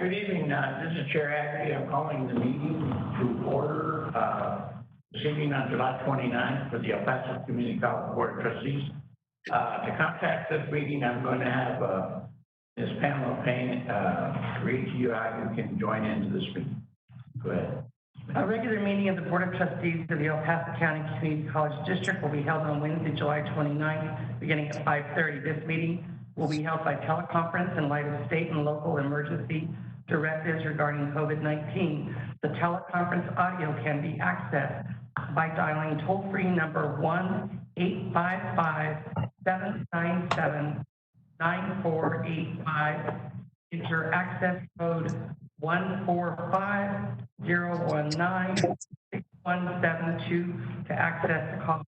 Good evening. This is Chair Haggerty. I'm calling the meeting to order this evening on July 29th for the El Paso Community College Board of Trustees. To contact this meeting, I'm going to have Ms. Pamela Payne read to you how you can join into this meeting. Go ahead. A regular meeting of the Board of Trustees of the El Paso County Community College District will be held on Wednesday, July 29th, beginning at 5:30. This meeting will be held by teleconference in light of state and local emergency directives regarding COVID-19. The teleconference audio can be accessed by dialing toll-free number 1-855-797-9485. Enter access code 145-019-6172 to access the call,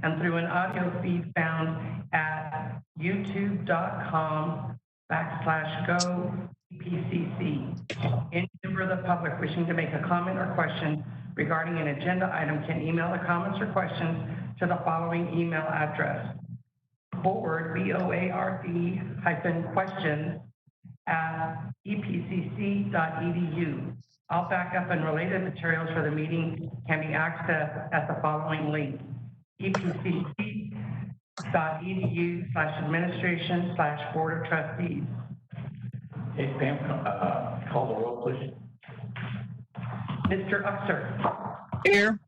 and through an audio feed found at youtube.com/go-epcc. Any member of the public wishing to make a comment or question regarding an agenda item can email the comments or questions to the following email address: board, BOARD -questions @epcc.edu. All backup and related materials for the meeting can be accessed at the following link: epcc.edu/administration/board of trustees. Hey, Pam, call the roll, please. Mr. Uxer. Here.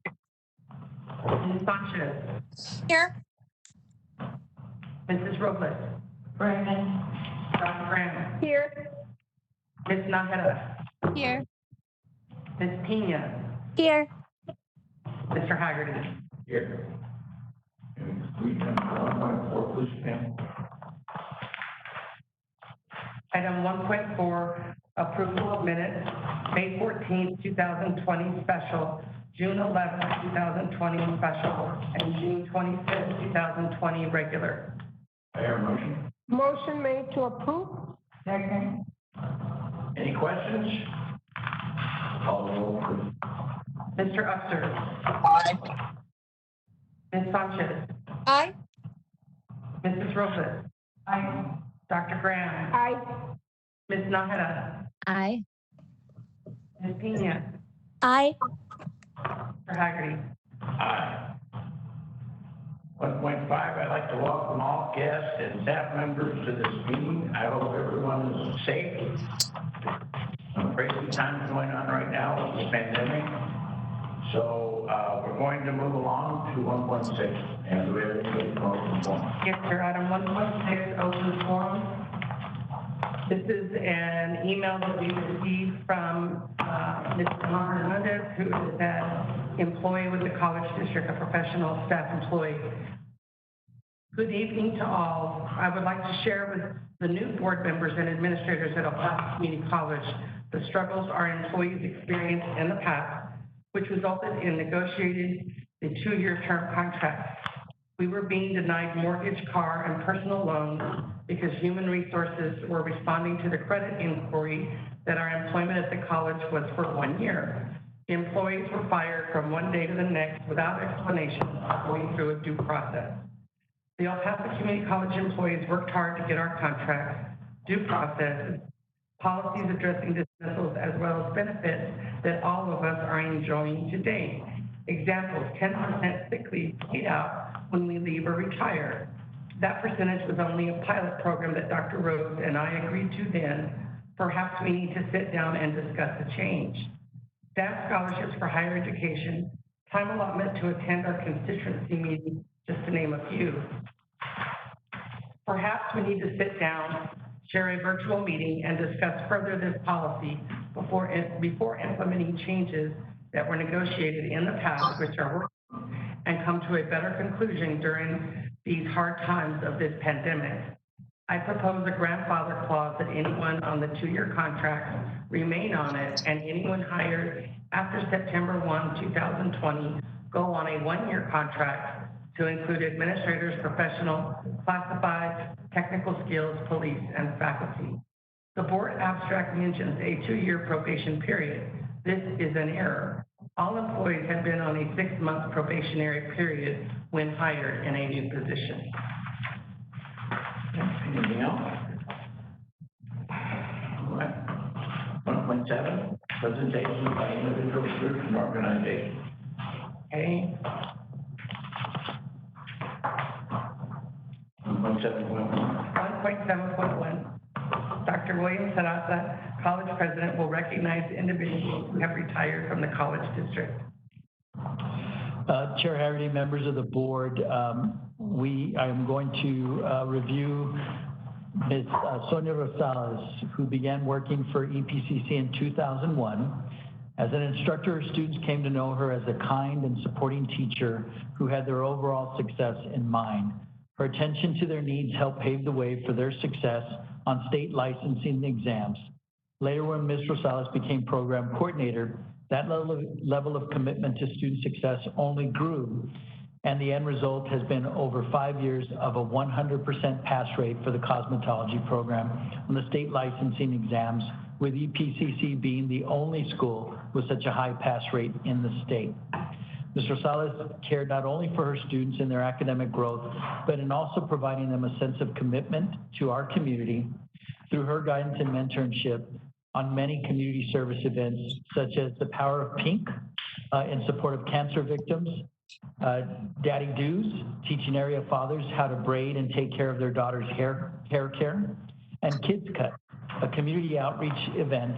Ms. Sanchez. Here. Mrs. Robles. Present. Dr. Graham. Here. Ms. Nájera. Here. Ms. Pena. Here. Mr. Haggerty. Here. Please, Pam. Item 1.4, approval of minutes, May 14th, 2020 special, June 11th, 2020 special, and June 25th, 2020 regular. I hear a motion. Motion made to approve. Second. Any questions? Call the roll, please. Mr. Uxer. Aye. Ms. Sanchez. Aye. Mrs. Robles. Aye. Dr. Graham. Aye. Ms. Nájera. Aye. Ms. Pena. Aye. Mr. Haggerty. Aye. 1.5, I'd like to welcome all guests and staff members to this meeting. I hope everyone is safe. Some crazy times going on right now with the pandemic. So we're going to move along to 1.6. And do we have any motion form? Yes, sir. Item 1.6, open forum. This is an email that we received from Mr. Hernandez, who is an employee with the College District, a professional staff employee. Good evening to all. I would like to share with the new board members and administrators at El Paso Community College the struggles our employees experienced in the past, which resulted in negotiating the 2-year term contract. We were being denied mortgage, car, and personal loans because human resources were responding to the credit inquiry that our employment at the college was for 1 year. The employees were fired from one day to the next without explanation or going through a due process. The El Paso Community College employees worked hard to get our contracts, due processes, policies addressing dismissals, as well as benefits that all of us are enjoying today. Examples: 10% sick leave paid out when we leave or retire. That percentage was only a pilot program that Dr. Rose and I agreed to then. Perhaps we need to sit down and discuss a change. Staff scholarships for higher education, time allotment to attend our constituency meeting, just to name a few. Perhaps we need to sit down, share a virtual meeting, and discuss further this policy before implementing changes that were negotiated in the past, which are working, and come to a better conclusion during these hard times of this pandemic. I propose a grandfather clause that anyone on the 2-year contract remain on it, and anyone hired after September 1, 2020 go on a 1-year contract to include administrators, professional, classified, technical skills, police, and faculty. The board abstract mentions a 2-year probation period. This is an error. All employees have been on a 6-month probationary period when hired in a new position. Anything else? All right. 1.7, presentations by individuals, groups, and organizations. Okay. 1.7.1. 1.7.1. Dr. William Sarasa, college president, will recognize individuals who have retired from the college district. Chair Haggerty, members of the board, I am going to review Ms. Sonia Rosales, who began working for EPCC in 2001. As an instructor, her students came to know her as a kind and supporting teacher who had their overall success in mind. Her attention to their needs helped pave the way for their success on state licensing exams. Later, when Ms. Rosales became program coordinator, that level of commitment to student success only grew, and the end result has been over 5 years of a 100% pass rate for the cosmetology program on the state licensing exams, with EPCC being the only school with such a high pass rate in the state. Ms. Rosales cared not only for her students and their academic growth, but in also providing them a sense of commitment to our community through her guidance and mentorship on many community service events, such as the Power of Pink in support of cancer victims, Daddy Do's, teaching area fathers how to braid and take care of their daughter's hair care, and Kids Cut, a community outreach event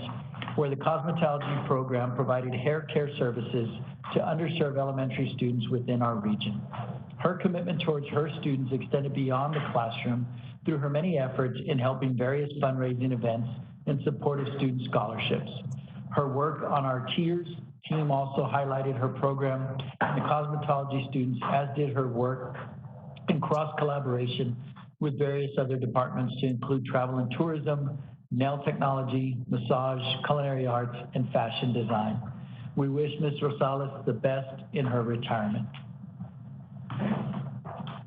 where the cosmetology program provided hair care services to underserved elementary students within our region. Her commitment towards her students extended beyond the classroom through her many efforts in helping various fundraising events in support of student scholarships. Her work on our Tiers team also highlighted her program and the cosmetology students, as did her work in cross collaboration with various other departments to include travel and tourism, nail technology, massage, culinary arts, and fashion design. We wish Ms. Rosales the best in her retirement.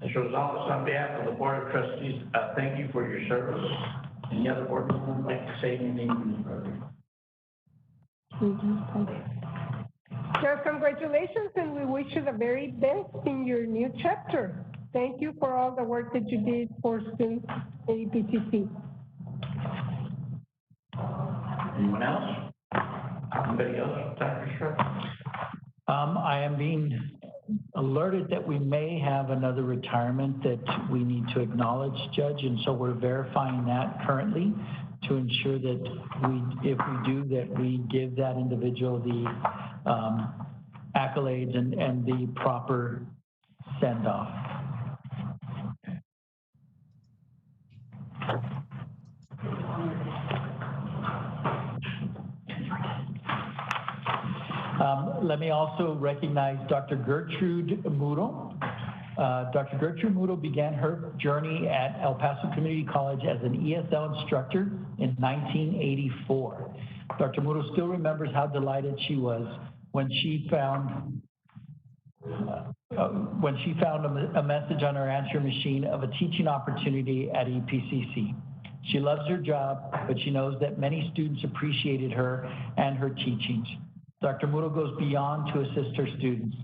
Ms. Rosales, on behalf of the Board of Trustees, thank you for your service. Any other board members would like to say anything from this program? Chair, congratulations, and we wish you the very best in your new chapter. Thank you for all the work that you did for students at EPCC. Anyone else? Anybody else? Dr. Shrub? I am being alerted that we may have another retirement that we need to acknowledge, Judge, and so we're verifying that currently to ensure that if we do, that we give that individual the accolades and the proper send-off. Let me also recognize Dr. Gertrude Mudo. Dr. Gertrude Mudo began her journey at El Paso Community College as an ESL instructor in 1984. Dr. Mudo still remembers how delighted she was when she found a message on her answer machine of a teaching opportunity at EPCC. She loves her job, but she knows that many students appreciated her and her teachings. Dr. Mudo goes beyond to assist her students.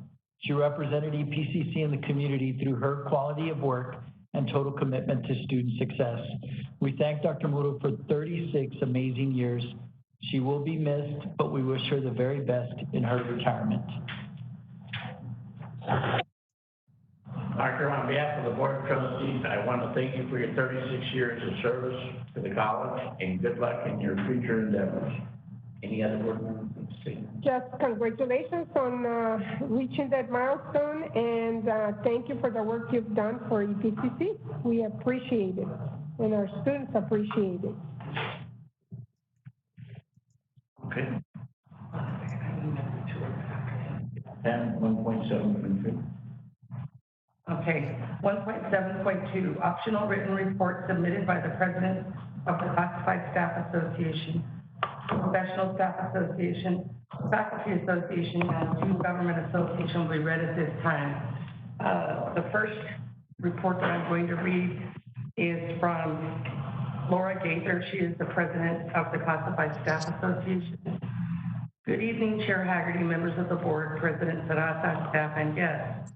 She represented EPCC in the community through her quality of work and total commitment to student success. We thank Dr. Mudo for 36 amazing years. She will be missed, but we wish her the very best in her retirement. Doctor, on behalf of the Board of Trustees, I want to thank you for your 36 years of service to the college, and good luck in your future endeavors. Any other board members? Just congratulations on reaching that milestone, and thank you for the work you've done for EPCC. We appreciate it, and our students appreciate it. Okay. And 1.7.2. Okay, 1.7.2, optional written report submitted by the President of the Classified Staff Association, Professional Staff Association, Faculty Association, and Student Government Association will be read at this time. The first report that I'm going to read is from Laura Gaither. She is the President of the Classified Staff Association. Good evening, Chair Haggerty, members of the board, President Sarasa, staff, and guests.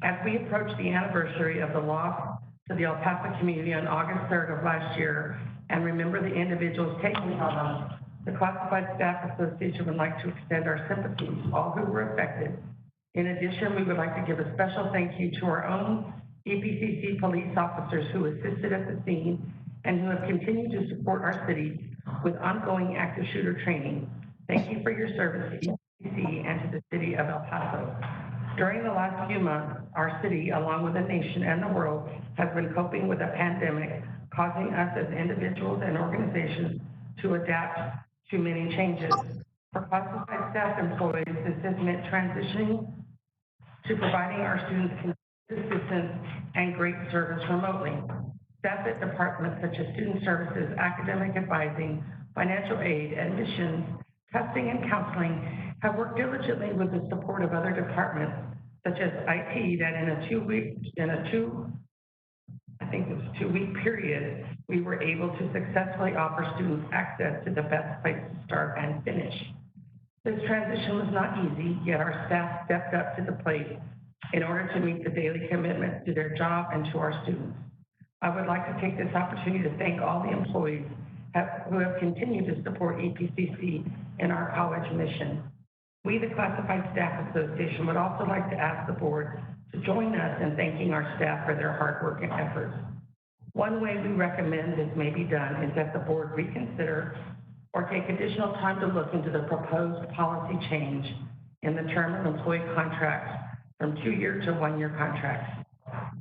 As we approach the anniversary of the loss to the El Paso community on August 3rd of last year, and remember the individuals taken from us, The Classified Staff Association would like to extend our sympathy to all who were affected. In addition, we would like to give a special thank you to our own EPCC police officers who assisted at the scene and who have continued to support our city with ongoing active shooter training. Thank you for your service to EPCC and to the city of El Paso. During the last few months, our city, along with the nation and the world, has been coping with a pandemic, causing us as individuals and organizations to adapt to many changes. For classified staff employees, this has meant transitioning to providing our students continued assistance and great service remotely. Staff at departments such as student services, academic advising, financial aid, admissions, testing, and counseling have worked diligently with the support of other departments, such as IT, that in a two-week period, we were able to successfully offer students access to the best place to start and finish. This transition was not easy, yet our staff stepped up to the plate in order to meet the daily commitments to their job and to our students. I would like to take this opportunity to thank all the employees who have continued to support EPCC in our college mission. We, the Classified Staff Association, would also like to ask the board to join us in thanking our staff for their hard work and efforts. One way we recommend this may be done is that the board reconsider or take additional time to look into the proposed policy change in the term of employee contracts from 2-year to 1-year contracts.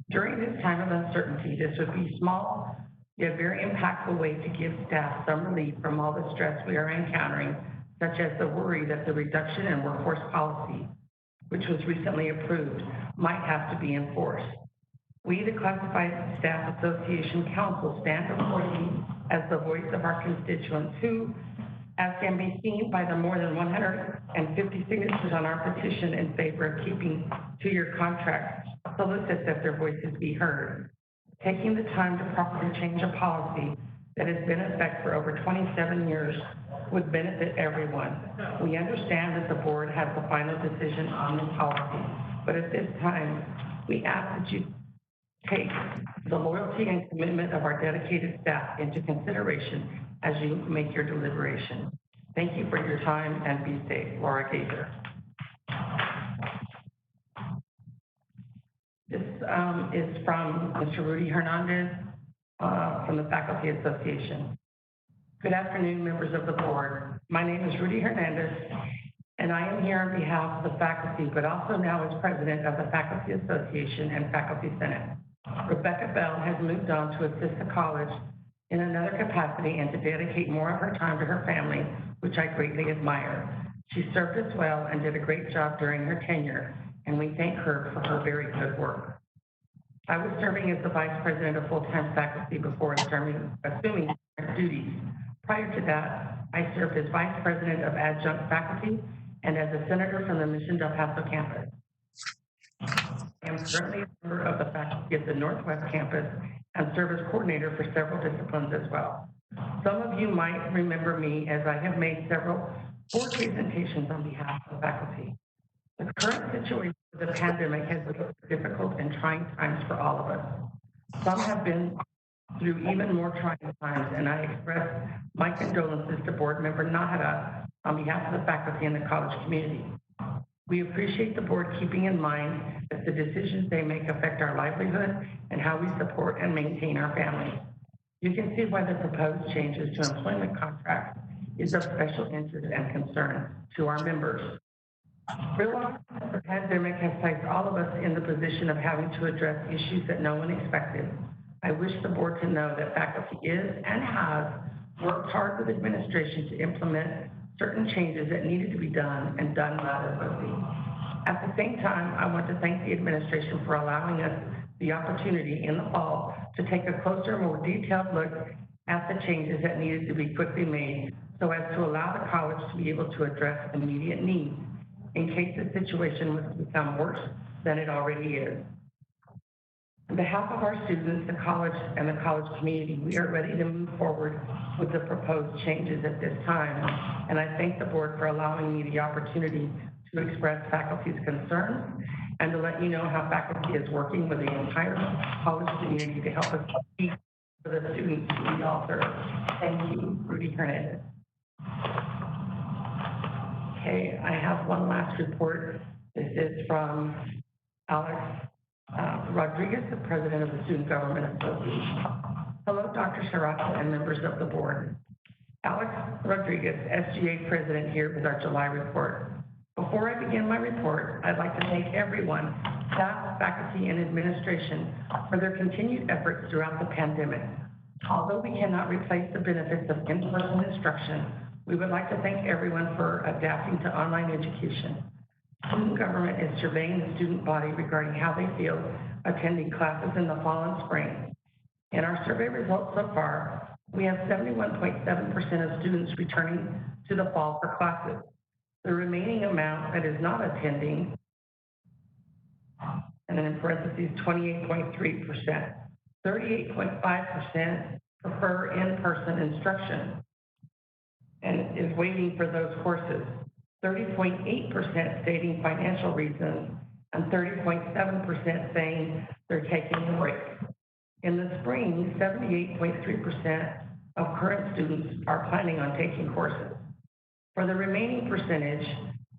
During this time of uncertainty, this would be small, yet very impactful way to give staff some relief from all the stress we are encountering, such as the worry that the reduction in workforce policy, which was recently approved, might have to be enforced. We, the Classified Staff Association Council, stand before you as the voice of our constituents who, as can be seen by the more than 150 signatures on our petition in favor of keeping 2-year contracts, solicit that their voices be heard. Taking the time to properly change a policy that has been in effect for over 27 years would benefit everyone. We understand that the board has the final decision on this policy, but at this time, we ask that you take the loyalty and commitment of our dedicated staff into consideration as you make your deliberation. Thank you for your time and be safe. Laura Gazer. This is from Mr. Rudy Hernandez from the Faculty Association. Good afternoon, members of the board. My name is Rudy Hernandez, and I am here on behalf of the faculty, but also now as president of the Faculty Association and Faculty Senate. Rebecca Bell has moved on to assist the college in another capacity and to dedicate more of her time to her family, which I greatly admire. She served us well and did a great job during her tenure, and we thank her for her very good work. I was serving as the vice president of full-time faculty before assuming duties. Prior to that, I served as vice president of adjunct faculty and as a senator from the Mission Del Paso campus. I am currently a member of the faculty at the Northwest campus and serve as coordinator for several disciplines as well. Some of you might remember me as I have made several board presentations on behalf of the faculty. The current situation with the pandemic has been difficult and trying times for all of us. Some have been through even more trying times, and I express my condolences to board member Nahara on behalf of the faculty and the college community. We appreciate the board keeping in mind that the decisions they make affect our livelihood and how we support and maintain our families. You can see why the proposed changes to employment contracts is of special interest and concern to our members. Realizing that the pandemic has placed all of us in the position of having to address issues that no one expected, I wish the board to know that faculty is and has worked hard with administration to implement certain changes that needed to be done and done rather quickly. At the same time, I want to thank the administration for allowing us the opportunity in the fall to take a closer, more detailed look at the changes that needed to be quickly made so as to allow the college to be able to address immediate needs in case the situation was to become worse than it already is. On behalf of our students, the college, and the college community, we are ready to move forward with the proposed changes at this time. And I thank the board for allowing me the opportunity to express faculty's concerns and to let you know how faculty is working with the entire college community to help us speak for the students we all serve. Thank you, Rudy Hernandez. Okay, I have one last report. This is from Alex Rodriguez, the president of the Student Government Association. Hello, Dr. Serrato and members of the board. Alex Rodriguez, SGA president, here with our July report. Before I begin my report, I'd like to thank everyone, staff, faculty, and administration for their continued efforts throughout the pandemic. Although we cannot replace the benefits of in-person instruction, we would like to thank everyone for adapting to online education. Student government is surveying the student body regarding how they feel attending classes in the fall and spring. In our survey results so far, we have 71.7% of students returning to the fall for classes. The remaining amount that is not attending, and then in parentheses, 28.3%. 38.5% prefer in-person instruction and is waiting for those courses. 30.8% stating financial reasons, and 30.7% saying they're taking a break. In the spring, 78.3% of current students are planning on taking courses. For the remaining percentage,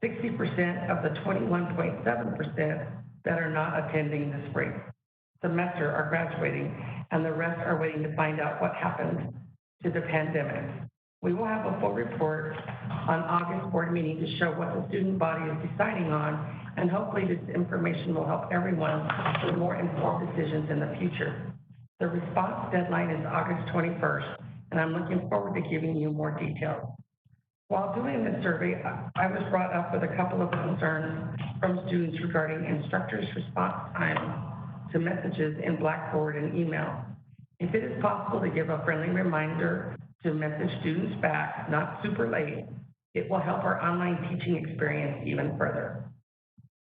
60% of the 21.7% that are not attending the spring semester are graduating, and the rest are waiting to find out what happened to the pandemic. We will have a full report on August board meeting to show what the student body is deciding on, and hopefully this information will help everyone with more informed decisions in the future. The response deadline is August 21st, and I'm looking forward to giving you more details. While doing this survey, I was brought up with a couple of concerns from students regarding instructors' response time to messages in Blackboard and email. If it is possible to give a friendly reminder to message students back, not super late, it will help our online teaching experience even further.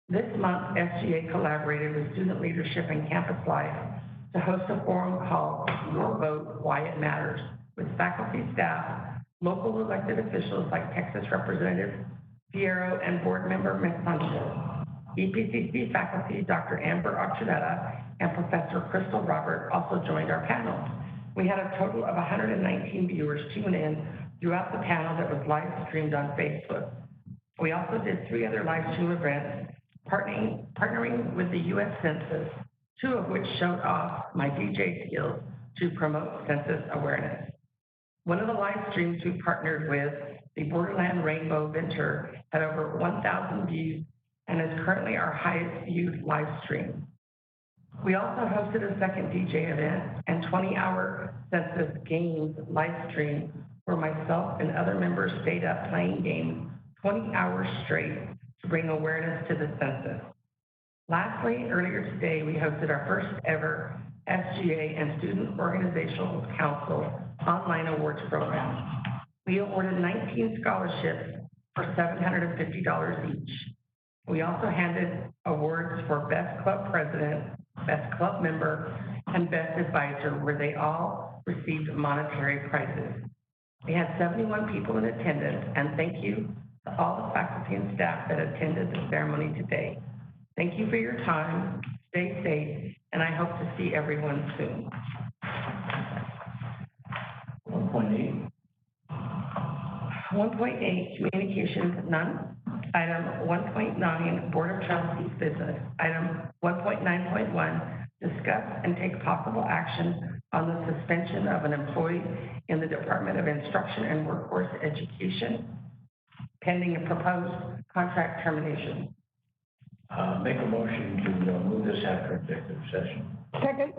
This month, SGA collaborated with student leadership and campus life to host a forum called Your Vote, Why It Matters, with faculty, staff, local elected officials like Texas Representative Fierro and board member Ms. Sanchez. EPCC faculty Dr. Amber Archuleta and Professor Crystal Robert also joined our panel. We had a total of 119 viewers tune in throughout the panel that was live streamed on Facebook. We also did 3 other live stream events, partnering with the U.S. Census, 2 of which showed off my DJ skills to promote census awareness. One of the live streams we partnered with, the Borderland Rainbow Venture, had over 1,000 views and is currently our highest viewed live stream. We also hosted a second DJ event and 20-hour census games live stream where myself and other members stayed up playing games 20 hours straight to bring awareness to the census. Lastly, earlier today, we hosted our first ever SGA and Student Organizational Council online awards program. We awarded 19 scholarships for $750 each. We also handed awards for Best Club President, Best Club Member, and Best Advisor, where they all received monetary prizes. We had 71 people in attendance, and thank you to all the faculty and staff that attended the ceremony today. Thank you for your time, stay safe, and I hope to see everyone soon. 1.8. 1.8, communications, none. Item 1.9, Board of Trustees business. Item 1.9.1, discuss and take possible action on the suspension of an employee in the Department of Instruction and Workforce Education, pending a proposed contract termination. Make a motion to move this after executive session. Second.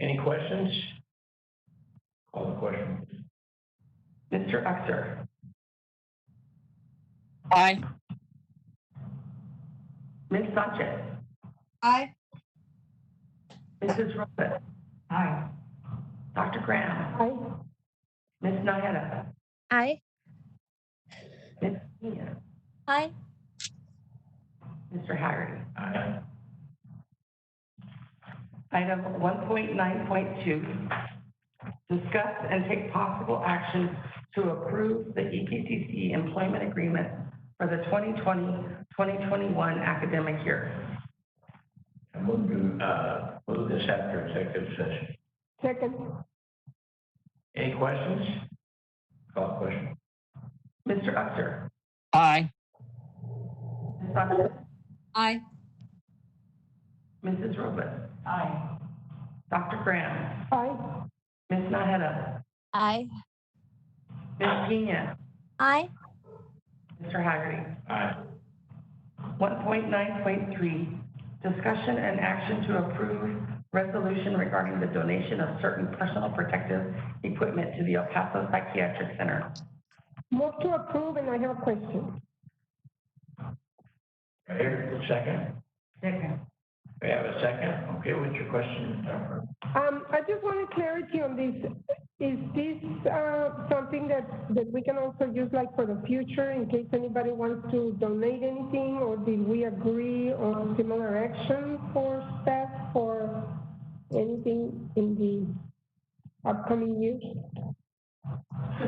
Any questions? Call the question, please. Mr. Uxer. Aye. Ms. Sanchez. Aye. Mrs. Rosa. Aye. Dr. Graham. Aye. Ms. Nayetta. Aye. Ms. Mia. Aye. Mr. Haggerty. Aye. Item 1.9.2, discuss and take possible action to approve the EPCC employment agreement for the 2020-2021 academic year. I move to move this after executive session. Second. Any questions? Call the question. Mr. Uster. Aye. Ms. Sanchez. Aye. Mrs. Robles. Aye. Dr. Graham. Aye. Ms. Naheda. Aye. Ms. Pena. Aye. Mr. Haggerty. Aye. 1.9.3, discussion and action to approve resolution regarding the donation of certain personal protective equipment to the El Paso Psychiatric Center. Move to approve, and I have a question. Right here, second. Second. We have a second. Okay, what's your question? I just wanted clarity on this. Is this something that we can also use like for the future in case anybody wants to donate anything, or did we agree on similar action for staff for anything in the upcoming years?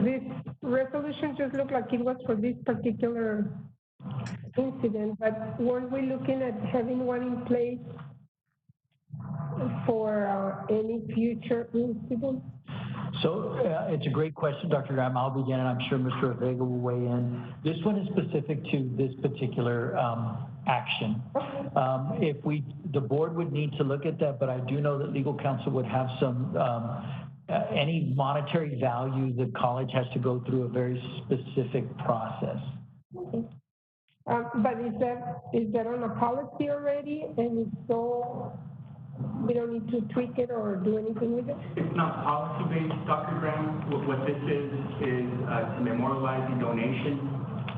This resolution just looked like it was for this particular incident, but weren't we looking at having one in place for any future incident? So it's a great question, Dr. Graham. I'll begin, and I'm sure Mr. Vega will weigh in. This one is specific to this particular action. The board would need to look at that, but I do know that legal counsel would have some, any monetary value, the college has to go through a very specific process. Okay. But is that on a policy already? And if so, we don't need to tweak it or do anything with it? It's not policy-based, Dr. Graham. What this is to memorialize the donation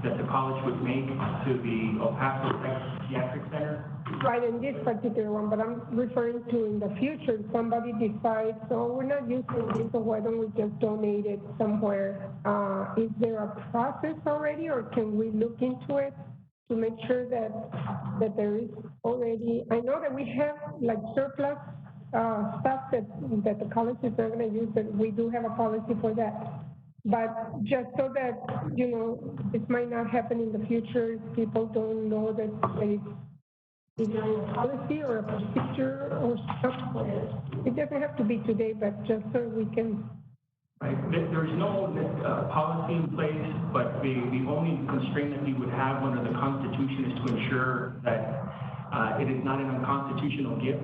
that the college would make to the El Paso Psychiatric Center. Right, in this particular one, but I'm referring to in the future, somebody decides, so we're not using this, so why don't we just donate it somewhere? Is there a process already, or can we look into it to make sure that there is already, I know that we have like surplus stuff that the college is not gonna use, and we do have a policy for that. But just so that, you know, this might not happen in the future, if people don't know that it's either a policy or a procedure or something. It doesn't have to be today, but just so we can. Right. There's no policy in place, but the only constraint that we would have under the Constitution is to ensure that it is not an unconstitutional gift.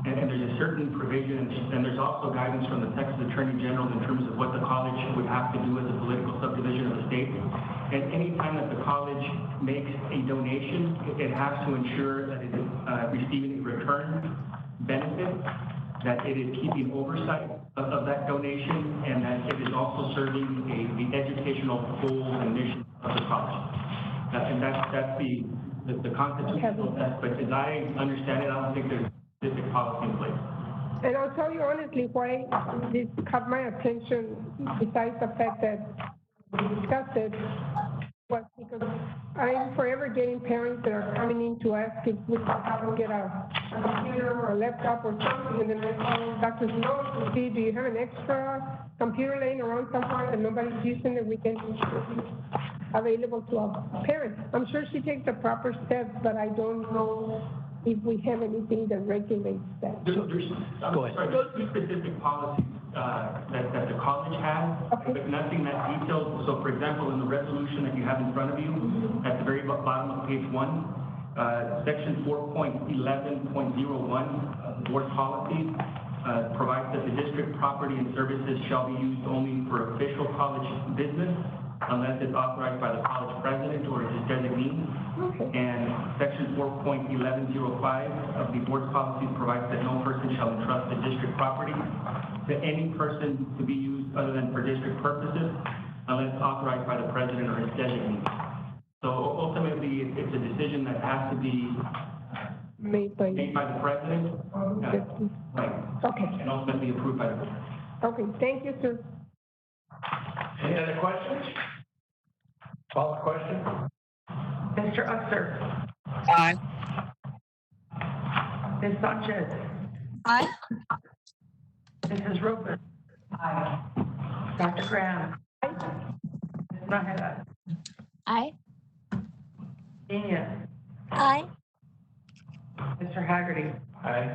And there's a certain provision, and there's also guidance from the Texas Attorney General in terms of what the college would have to do as a political subdivision of the state. And any time that the college makes a donation, it has to ensure that it is receiving a return benefit, that it is keeping oversight of that donation, and that it is also serving the educational goals and mission of the college. And that's the constitutional test, but as I understand it, I don't think there's specific policy in place. And I'll tell you honestly why this caught my attention, besides the fact that we discussed it, was because I'm forever getting parents that are coming in to ask if we can have them get a computer or a laptop or something, and then I call Dr. Snow to see, do you have an extra computer laying around somewhere that nobody's using that we can available to our parents? I'm sure she takes the proper steps, but I don't know if we have anything that regulates that. There's two specific policies that the college has, Okay. but nothing that detailed. So for example, in the resolution that you have in front of you, at the very bottom of page 1, section 4.11.01 of the board policy provides that the district property and services shall be used only for official college business unless it's authorized by the college president or his designee. Okay. And section 4.1105 of the board's policies provides that no person shall entrust the district property to any person to be used other than for district purposes unless authorized by the president or his designee. So ultimately, it's a decision that has to be Made by the president, right, Okay. and ultimately approved by the board. Okay, thank you, sir. Any other questions? Call the question? Mr. Uster. Aye. Ms. Sanchez. Aye. Mrs. Robles. Aye. Dr. Graham. Ms. Naheda. Aye. Pena. Aye. Mr. Haggerty. Aye.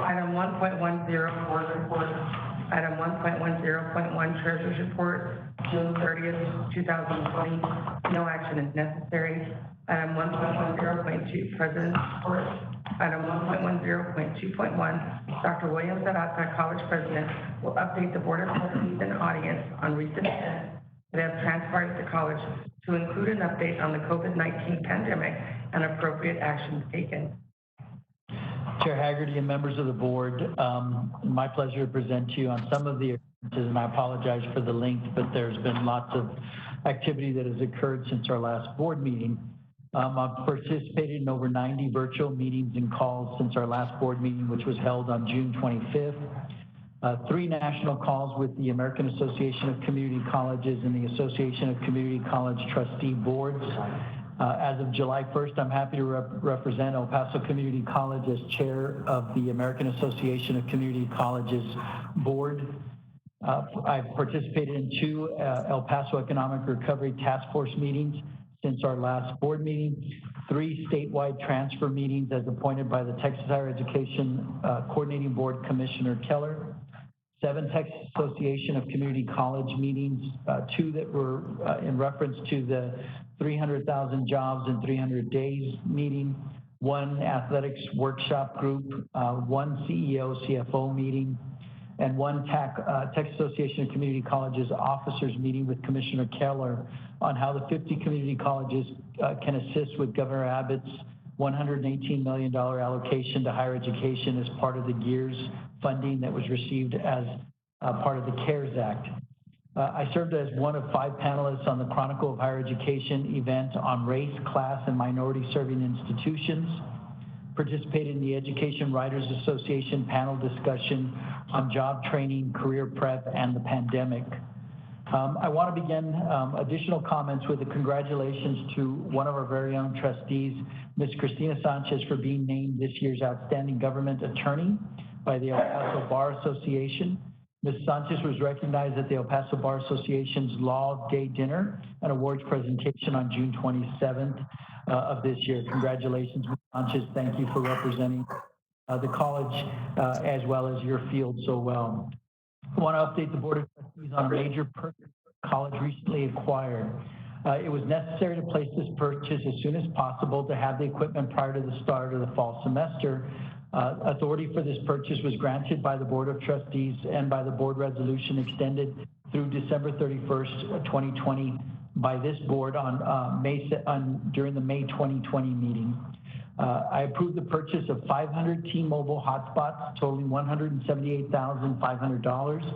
Item 1.10, board report. Item 1.10.1, Treasurer's Report, June 30th, 2020. No action is necessary. Item 1.10.2, President's Report. Item 1.10.2.1, Dr. William Zarata, College President, will update the Board of Trustees and audience on recent events that have transpired at the college to include an update on the COVID-19 pandemic and appropriate actions taken. Chair Haggerty and members of the board, my pleasure to present to you on some of the occurrences, and I apologize for the length, but there's been lots of activity that has occurred since our last board meeting. I've participated in over 90 virtual meetings and calls since our last board meeting, which was held on June 25th. 3 national calls with the American Association of Community Colleges and the Association of Community College Trustee Boards. As of July 1st, I'm happy to represent El Paso Community College as chair of the American Association of Community Colleges Board. I've participated in 2 El Paso Economic Recovery Task Force meetings since our last board meeting, 3 statewide transfer meetings as appointed by the Texas Higher Education Coordinating Board Commissioner Keller, 7 Texas Association of Community College meetings, 2 that were in reference to the 300,000 jobs in 300 days meeting, 1 athletics workshop group, 1 CEO CFO meeting, and 1 Texas Association of Community Colleges officers meeting with Commissioner Keller on how the 50 community colleges can assist with Governor Abbott's $118 million allocation to higher education as part of the GEARS funding that was received as part of the CARES Act. I served as one of 5 panelists on the Chronicle of Higher Education event on race, class, and minority serving institutions, participated in the Education Writers Association panel discussion on job training, career prep, and the pandemic. I want to begin additional comments with a congratulations to one of our very own trustees, Ms. Cristina Sanchez, for being named this year's Outstanding Government Attorney by the El Paso Bar Association. Ms. Sanchez was recognized at the El Paso Bar Association's Law Day Dinner and Awards presentation on June 27th of this year. Congratulations, Ms. Sanchez. Thank you for representing the college as well as your field so well. I want to update the Board of Trustees on a major purchase the college recently acquired. It was necessary to place this purchase as soon as possible to have the equipment prior to the start of the fall semester. Authority for this purchase was granted by the Board of Trustees and by the board resolution extended through December 31st, 2020 by this board during the May 2020 meeting. I approved the purchase of 500 T-Mobile hotspots totaling $178,500,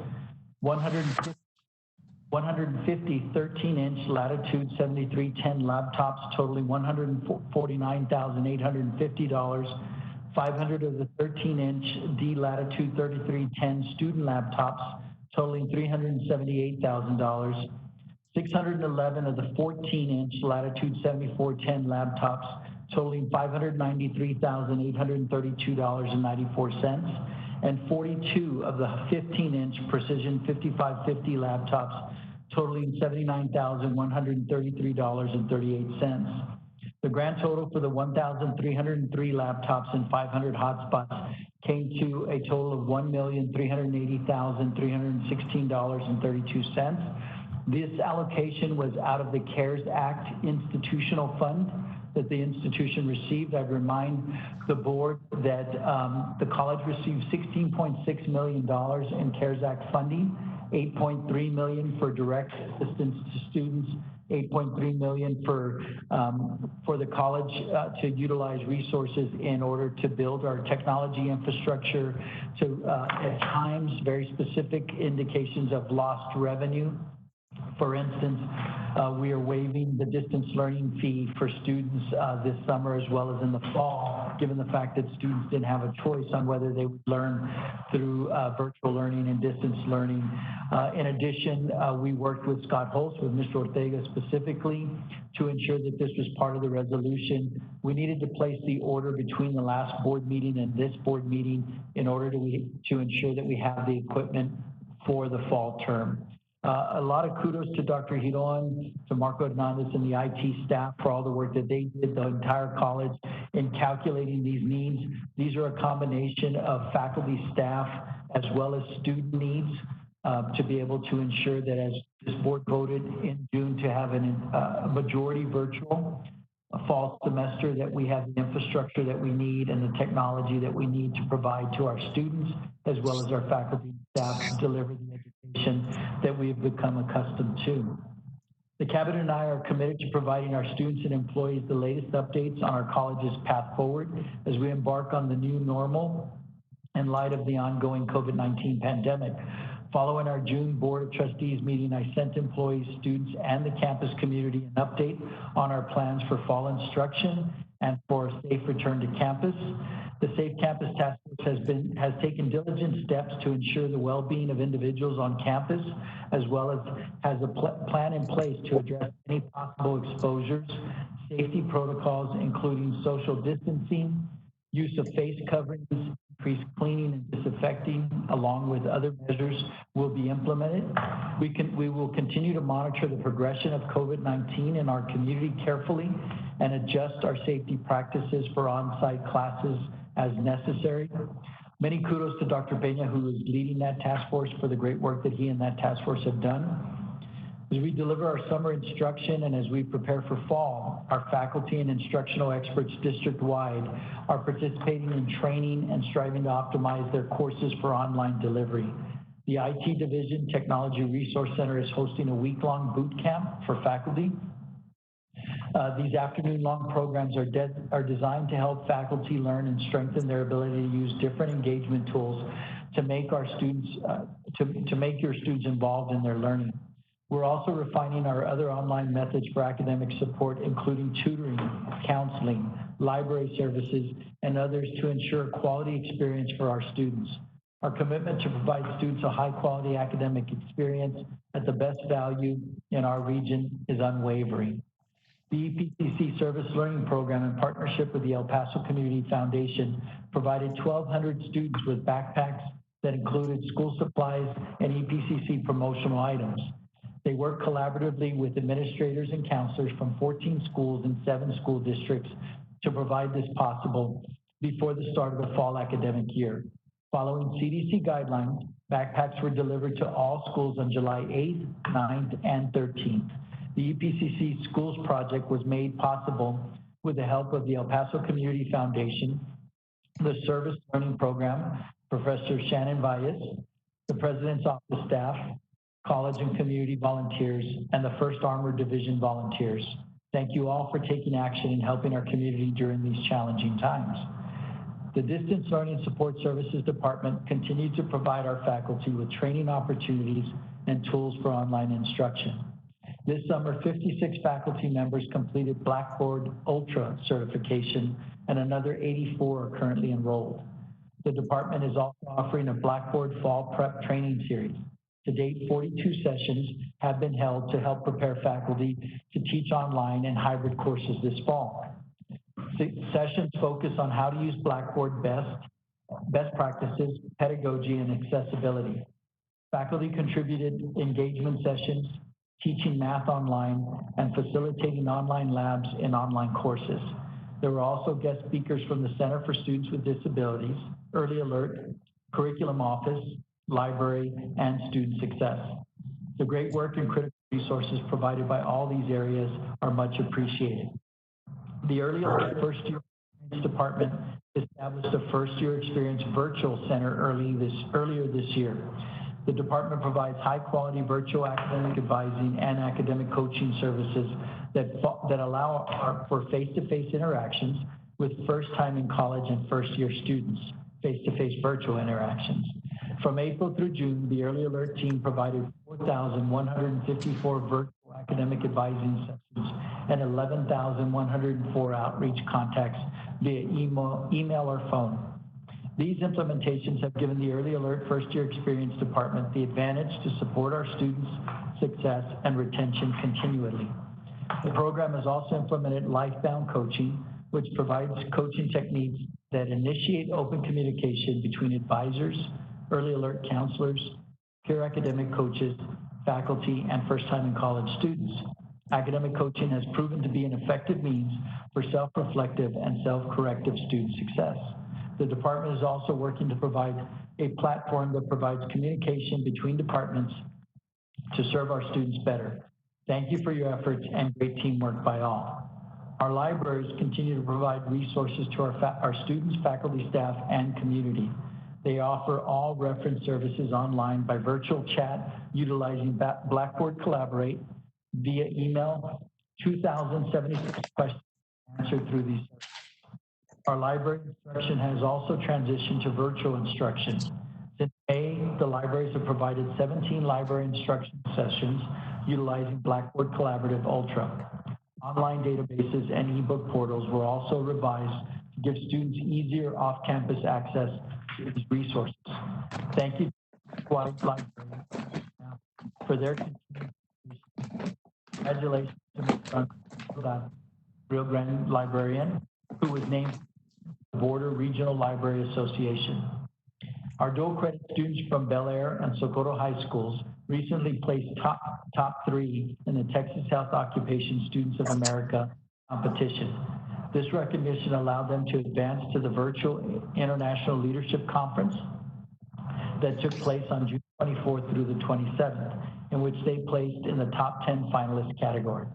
150 13-inch Latitude 7310 laptops totaling $149,850, 500 of the 13-inch D Latitude 3310 student laptops totaling $378,000, 611 of the 14-inch Latitude 7410 laptops totaling $593,832.94, and 42 of the 15-inch Precision 5550 laptops totaling $79,133.38. The grand total for the 1,303 laptops and 500 hotspots came to a total of $1,380,316.32. This allocation was out of the CARES Act institutional fund that the institution received. I remind the board that the college received $16.6 million in CARES Act funding, $8.3 million for direct assistance to students, $8.3 million for the college to utilize resources in order to build our technology infrastructure, to at times very specific indications of lost revenue. For instance, we are waiving the distance learning fee for students this summer as well as in the fall, given the fact that students didn't have a choice on whether they would learn through virtual learning and distance learning. In addition, we worked with Scott Holst, with Mr. Ortega specifically, to ensure that this was part of the resolution. We needed to place the order between the last board meeting and this board meeting in order to ensure that we have the equipment for the fall term. A lot of kudos to Dr. Giron, to Marco Hernandez and the IT staff for all the work that they did, the entire college, in calculating these needs. These are a combination of faculty, staff, as well as student needs, to be able to ensure that as this board voted in June to have a majority virtual fall semester, that we have the infrastructure that we need and the technology that we need to provide to our students, as well as our faculty and staff to deliver the education that we've become accustomed to. The cabinet and I are committed to providing our students and employees the latest updates on our college's path forward as we embark on the new normal in light of the ongoing COVID-19 pandemic. Following our June Board of Trustees meeting, I sent employees, students, and the campus community an update on our plans for fall instruction and for a safe return to campus. The Safe Campus Task Force has taken diligent steps to ensure the well-being of individuals on campus, as well as has a plan in place to address any possible exposures, safety protocols, including social distancing, use of face coverings, increased cleaning and disinfecting, along with other measures, will be implemented. We will continue to monitor the progression of COVID-19 in our community carefully and adjust our safety practices for on-site classes as necessary. Many kudos to Dr. Peña, who is leading that task force, for the great work that he and that task force have done. As we deliver our summer instruction and as we prepare for fall, our faculty and instructional experts district-wide are participating in training and striving to optimize their courses for online delivery. The IT Division Technology Resource Center is hosting a week-long boot camp for faculty. These afternoon-long programs are designed to help faculty learn and strengthen their ability to use different engagement tools to make our students, to make your students involved in their learning. We're also refining our other online methods for academic support, including tutoring, counseling, library services, and others to ensure a quality experience for our students. Our commitment to provide students a high-quality academic experience at the best value in our region is unwavering. The EPCC Service Learning Program, in partnership with the El Paso Community Foundation, provided 1,200 students with backpacks that included school supplies and EPCC promotional items. They work collaboratively with administrators and counselors from 14 schools and 7 school districts to provide this possible before the start of the fall academic year. Following CDC guidelines, backpacks were delivered to all schools on July 8th, 9th, and 13th. The EPCC Schools Project was made possible with the help of the El Paso Community Foundation, the Service Learning Program, Professor Shannon Valles, the President's Office staff, college and community volunteers, and the 1st Armored Division volunteers. Thank you all for taking action and helping our community during these challenging times. The Distance Learning Support Services Department continued to provide our faculty with training opportunities and tools for online instruction. This summer, 56 faculty members completed Blackboard Ultra certification, and another 84 are currently enrolled. The department is also offering a Blackboard Fall Prep training series. To date, 42 sessions have been held to help prepare faculty to teach online and hybrid courses this fall. The sessions focus on how to use Blackboard best practices, pedagogy, and accessibility. Faculty contributed engagement sessions, teaching math online, and facilitating online labs in online courses. There were also guest speakers from the Center for Students with Disabilities, Early Alert, Curriculum Office, Library, and Student Success. The great work and critical resources provided by all these areas are much appreciated. The Early Alert First Year Experience Department established a First Year Experience Virtual Center earlier this year. The department provides high-quality virtual academic advising and academic coaching services that allow for face-to-face interactions with first-time in college and first-year students, face-to-face virtual interactions. From April through June, the Early Alert team provided 4,154 virtual academic advising sessions and 11,104 outreach contacts via email or phone. These implementations have given the Early Alert First Year Experience Department the advantage to support our students' success and retention continually. The program has also implemented Lifebound Coaching, which provides coaching techniques that initiate open communication between advisors, Early Alert counselors, peer academic coaches, faculty, and first-time in college students. Academic coaching has proven to be an effective means for self-reflective and self-corrective student success. The department is also working to provide a platform that provides communication between departments to serve our students better. Thank you for your efforts and great teamwork by all. Our libraries continue to provide resources to our students, faculty, staff, and community. They offer all reference services online by virtual chat, utilizing Blackboard Collaborate, via email, 2,076 questions answered through these services. Our library instruction has also transitioned to virtual instruction. Since May, the libraries have provided 17 library instruction sessions utilizing Blackboard Collaborative Ultra. Online databases and ebook portals were also revised to give students easier off-campus access to these resources. Thank you to Statewide Library for their continued participation. Congratulations to Ms. Rio Grande librarian, who was named Border Regional Library Association. Our dual credit students from Bel Air and Socorro High Schools recently placed top 3 in the Texas Health Occupation Students of America competition. This recognition allowed them to advance to the virtual International Leadership Conference that took place on June 24th through the 27th, in which they placed in the top 10 finalist category.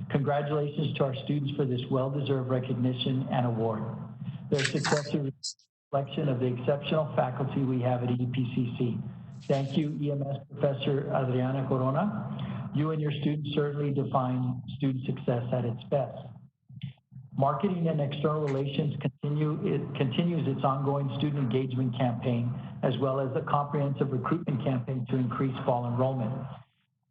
Congratulations to our students for this well-deserved recognition and award. Their success is a reflection of the exceptional faculty we have at EPCC. Thank you, EMS Professor Adriana Corona. You and your students certainly define student success at its best. Marketing and external relations continues its ongoing student engagement campaign, as well as a comprehensive recruitment campaign to increase fall enrollment.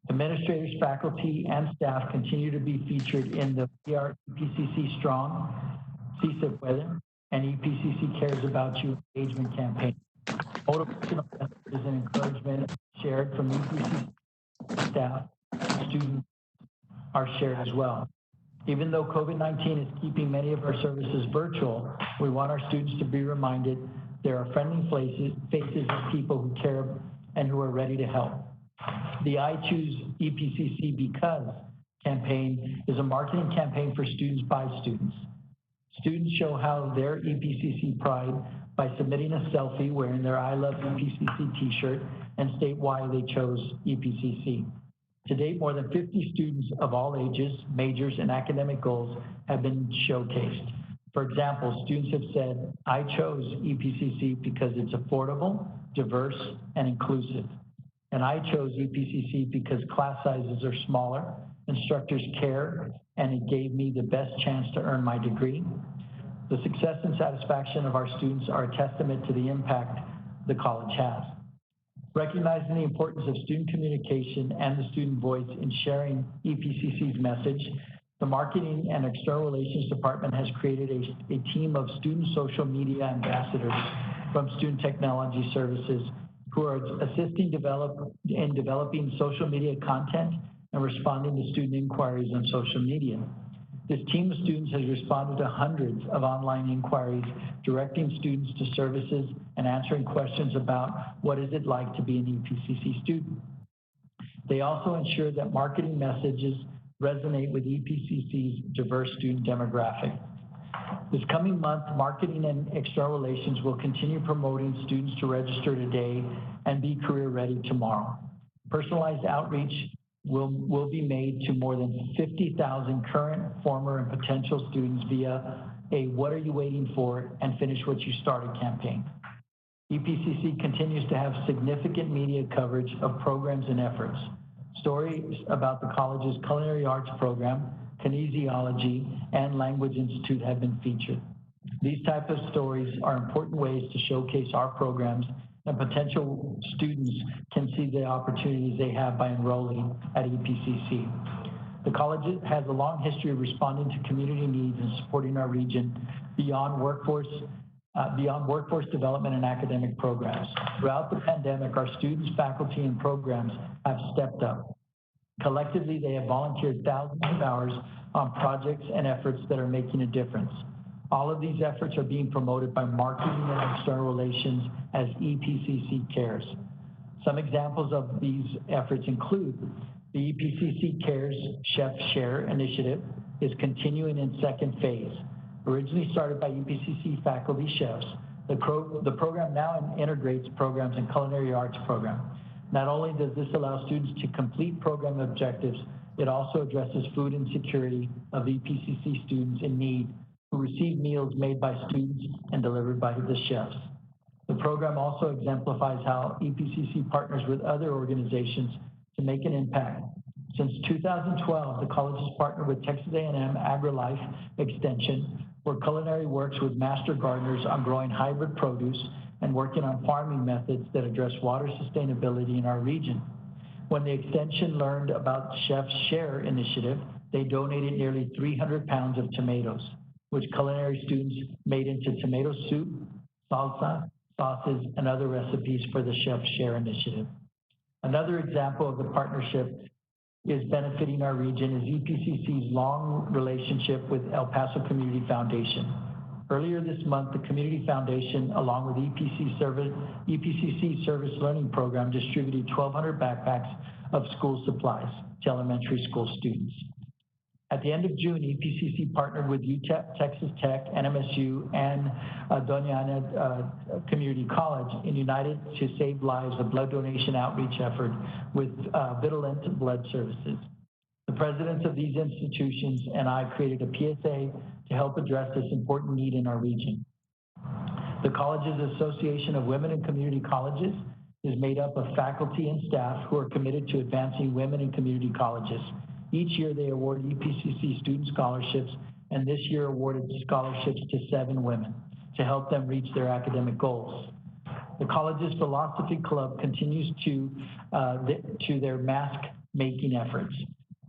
Administrators, faculty, and staff continue to be featured in the EPCC Strong, Si Se Puede, and EPCC Cares About You engagement campaign. Motivational messages and encouragement shared from EPCC staff and students are shared as well. Even though COVID-19 is keeping many of our services virtual, we want our students to be reminded there are friendly faces of people who care and who are ready to help. The I Choose EPCC Because campaign is a marketing campaign for students by students. Students show how their EPCC pride by submitting a selfie wearing their I Love EPCC t-shirt and state why they chose EPCC. To date, more than 50 students of all ages, majors, and academic goals have been showcased. For example, students have said, I chose EPCC because it's affordable, diverse, and inclusive. And I chose EPCC because class sizes are smaller, instructors care, and it gave me the best chance to earn my degree. The success and satisfaction of our students are a testament to the impact the college has. Recognizing the importance of student communication and the student voice in sharing EPCC's message, the Marketing and External Relations Department has created a team of student social media ambassadors from Student Technology Services who are assisting in developing social media content and responding to student inquiries on social media. This team of students has responded to hundreds of online inquiries, directing students to services and answering questions about what is it like to be an EPCC student. They also ensure that marketing messages resonate with EPCC's diverse student demographic. This coming month, Marketing and External Relations will continue promoting students to register today and be career ready tomorrow. Personalized outreach will be made to more than 50,000 current, former, and potential students via a What Are You Waiting For and Finish What You Started campaign. EPCC continues to have significant media coverage of programs and efforts. Stories about the college's culinary arts program, kinesiology, and language institute have been featured. These types of stories are important ways to showcase our programs, and potential students can see the opportunities they have by enrolling at EPCC. The college has a long history of responding to community needs and supporting our region beyond workforce development and academic programs. Throughout the pandemic, our students, faculty, and programs have stepped up. Collectively, they have volunteered thousands of hours on projects and efforts that are making a difference. All of these efforts are being promoted by Marketing and External Relations as EPCC Cares. Some examples of these efforts include the EPCC Cares Chef Share initiative is continuing in second phase. Originally started by EPCC faculty chefs, The program now integrates programs in culinary arts program. Not only does this allow students to complete program objectives, it also addresses food insecurity of EPCC students in need who receive meals made by students and delivered by the chefs. The program also exemplifies how EPCC partners with other organizations to make an impact. Since 2012, the college has partnered with Texas A&M AgriLife Extension, where culinary works with master gardeners on growing hybrid produce and working on farming methods that address water sustainability in our region. When the extension learned about Chef's Share initiative, they donated nearly 300 pounds of tomatoes, which culinary students made into tomato soup, salsa, sauces, and other recipes for the Chef's Share initiative. Another example of the partnership is benefiting our region is EPCC's long relationship with El Paso Community Foundation. Earlier this month, the Community Foundation, along with EPCC Service Learning Program, distributed 1,200 backpacks of school supplies to elementary school students. At the end of June, EPCC partnered with UTEP, Texas Tech, NMSU, and Doña Ana Community College in United to Save Lives, a blood donation outreach effort with Vitalant Blood Services. The presidents of these institutions and I created a PSA to help address this important need in our region. The college's Association of Women in Community Colleges is made up of faculty and staff who are committed to advancing women in community colleges. Each year they award EPCC student scholarships, and this year awarded scholarships to 7 women to help them reach their academic goals. The college's philosophy club continues to their mask making efforts.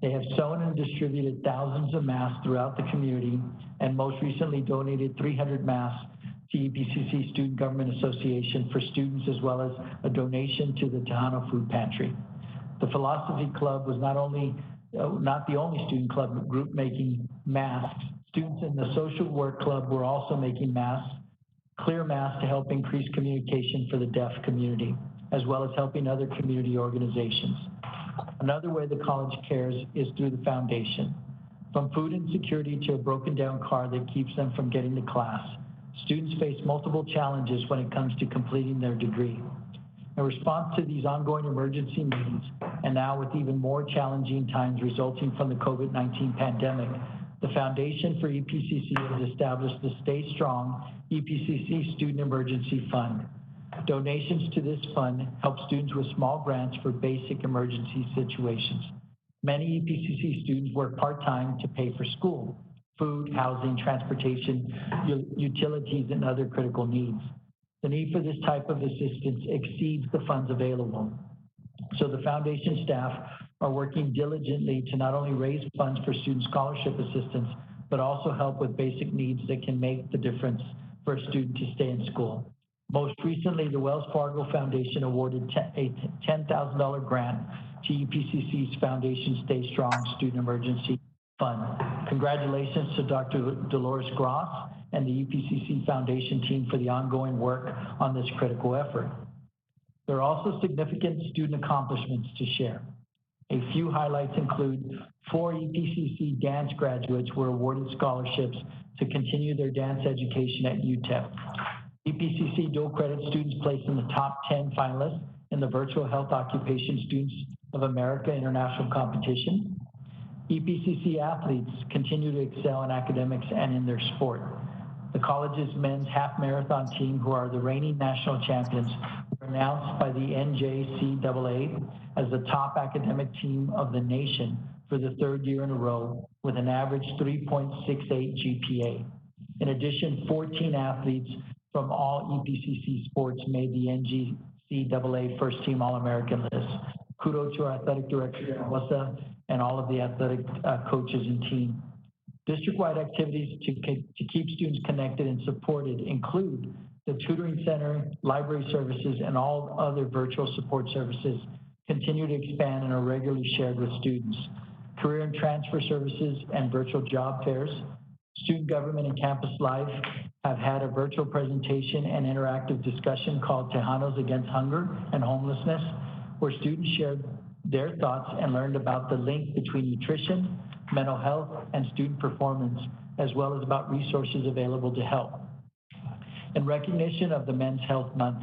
They have sewn and distributed thousands of masks throughout the community, and most recently donated 300 masks to EPCC Student Government Association for students, as well as a donation to the Tejano Food Pantry. The philosophy club was not the only student club group making masks. Students in the social work club were also making masks, clear masks, to help increase communication for the deaf community, as well as helping other community organizations. Another way the college cares is through the foundation. From food insecurity to a broken down car that keeps them from getting to class, students face multiple challenges when it comes to completing their degree. In response to these ongoing emergency needs, and now with even more challenging times resulting from the COVID-19 pandemic, the Foundation for EPCC has established the Stay Strong EPCC Student Emergency Fund. Donations to this fund help students with small grants for basic emergency situations. Many EPCC students work part-time to pay for school, food, housing, transportation, utilities, and other critical needs. The need for this type of assistance exceeds the funds available. So the foundation staff are working diligently to not only raise funds for student scholarship assistance, but also help with basic needs that can make the difference for a student to stay in school. Most recently, the Wells Fargo Foundation awarded a $10,000 grant to EPCC's Foundation Stay Strong Student Emergency Fund. Congratulations to Dr. Dolores Gross and the EPCC Foundation team for the ongoing work on this critical effort. There are also significant student accomplishments to share. A few highlights include 4 EPCC dance graduates were awarded scholarships to continue their dance education at UTEP. EPCC dual credit students placed in the top 10 finalists in the Virtual Health Occupation Students of America International Competition. EPCC athletes continue to excel in academics and in their sport. The college's men's half marathon team, who are the reigning national champions, were announced by the NJCAA as the top academic team of the nation for the 3rd year in a row with an average 3.68 GPA. In addition, 14 athletes from all EPCC sports made the NJCAA first team All-American list. Kudos to our athletic director, Melissa, and all of the athletic coaches and team. District-wide activities to keep students connected and supported include the tutoring center, library services, and all other virtual support services continue to expand and are regularly shared with students. Career and transfer services and virtual job fairs. Student government and campus life have had a virtual presentation and interactive discussion called Tejanos Against Hunger and Homelessness, where students shared their thoughts and learned about the link between nutrition, mental health, and student performance, as well as about resources available to help. in recognition of the Men's Health Month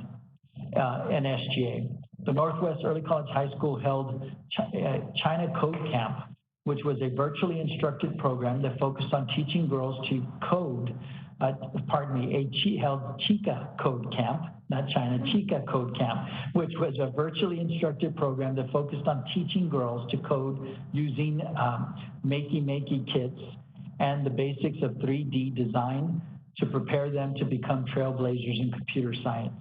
and SGA. The Northwest Early College High School held China Code Camp, which was a virtually instructed program that focused on teaching girls to code, held Chica Code Camp, not China, Chica Code Camp, which was a virtually instructed program that focused on teaching girls to code using Makey kits and the basics of 3D design to prepare them to become trailblazers in computer science.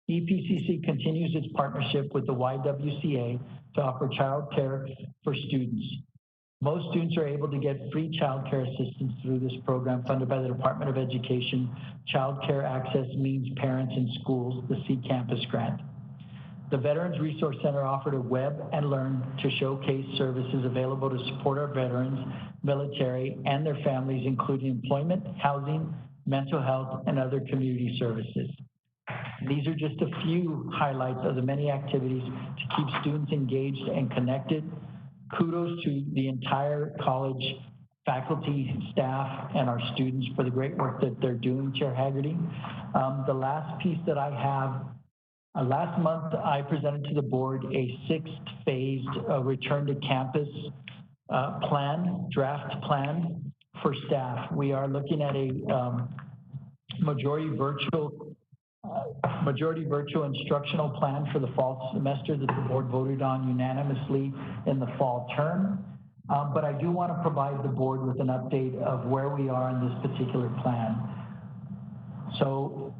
EPCC continues its partnership with the YWCA to offer childcare for students. Most students are able to get free child care assistance through this program funded by the Department of Education Child Care Access Means Parents in Schools, the C-Campus grant. The Veterans Resource Center offered a web and learn to showcase services available to support our veterans, military, and their families, including employment, housing, mental health, and other community services. These are just a few highlights of the many activities to keep students engaged and connected. Kudos to the entire college faculty, staff, and our students for the great work that they're doing, Chair Haggerty. The last piece that I have, last month I presented to the board a 6th phased return to campus draft plan for staff. We are looking at a majority virtual instructional plan for the fall semester that the board voted on unanimously in the fall term. But I do want to provide the board with an update of where we are in this particular plan. So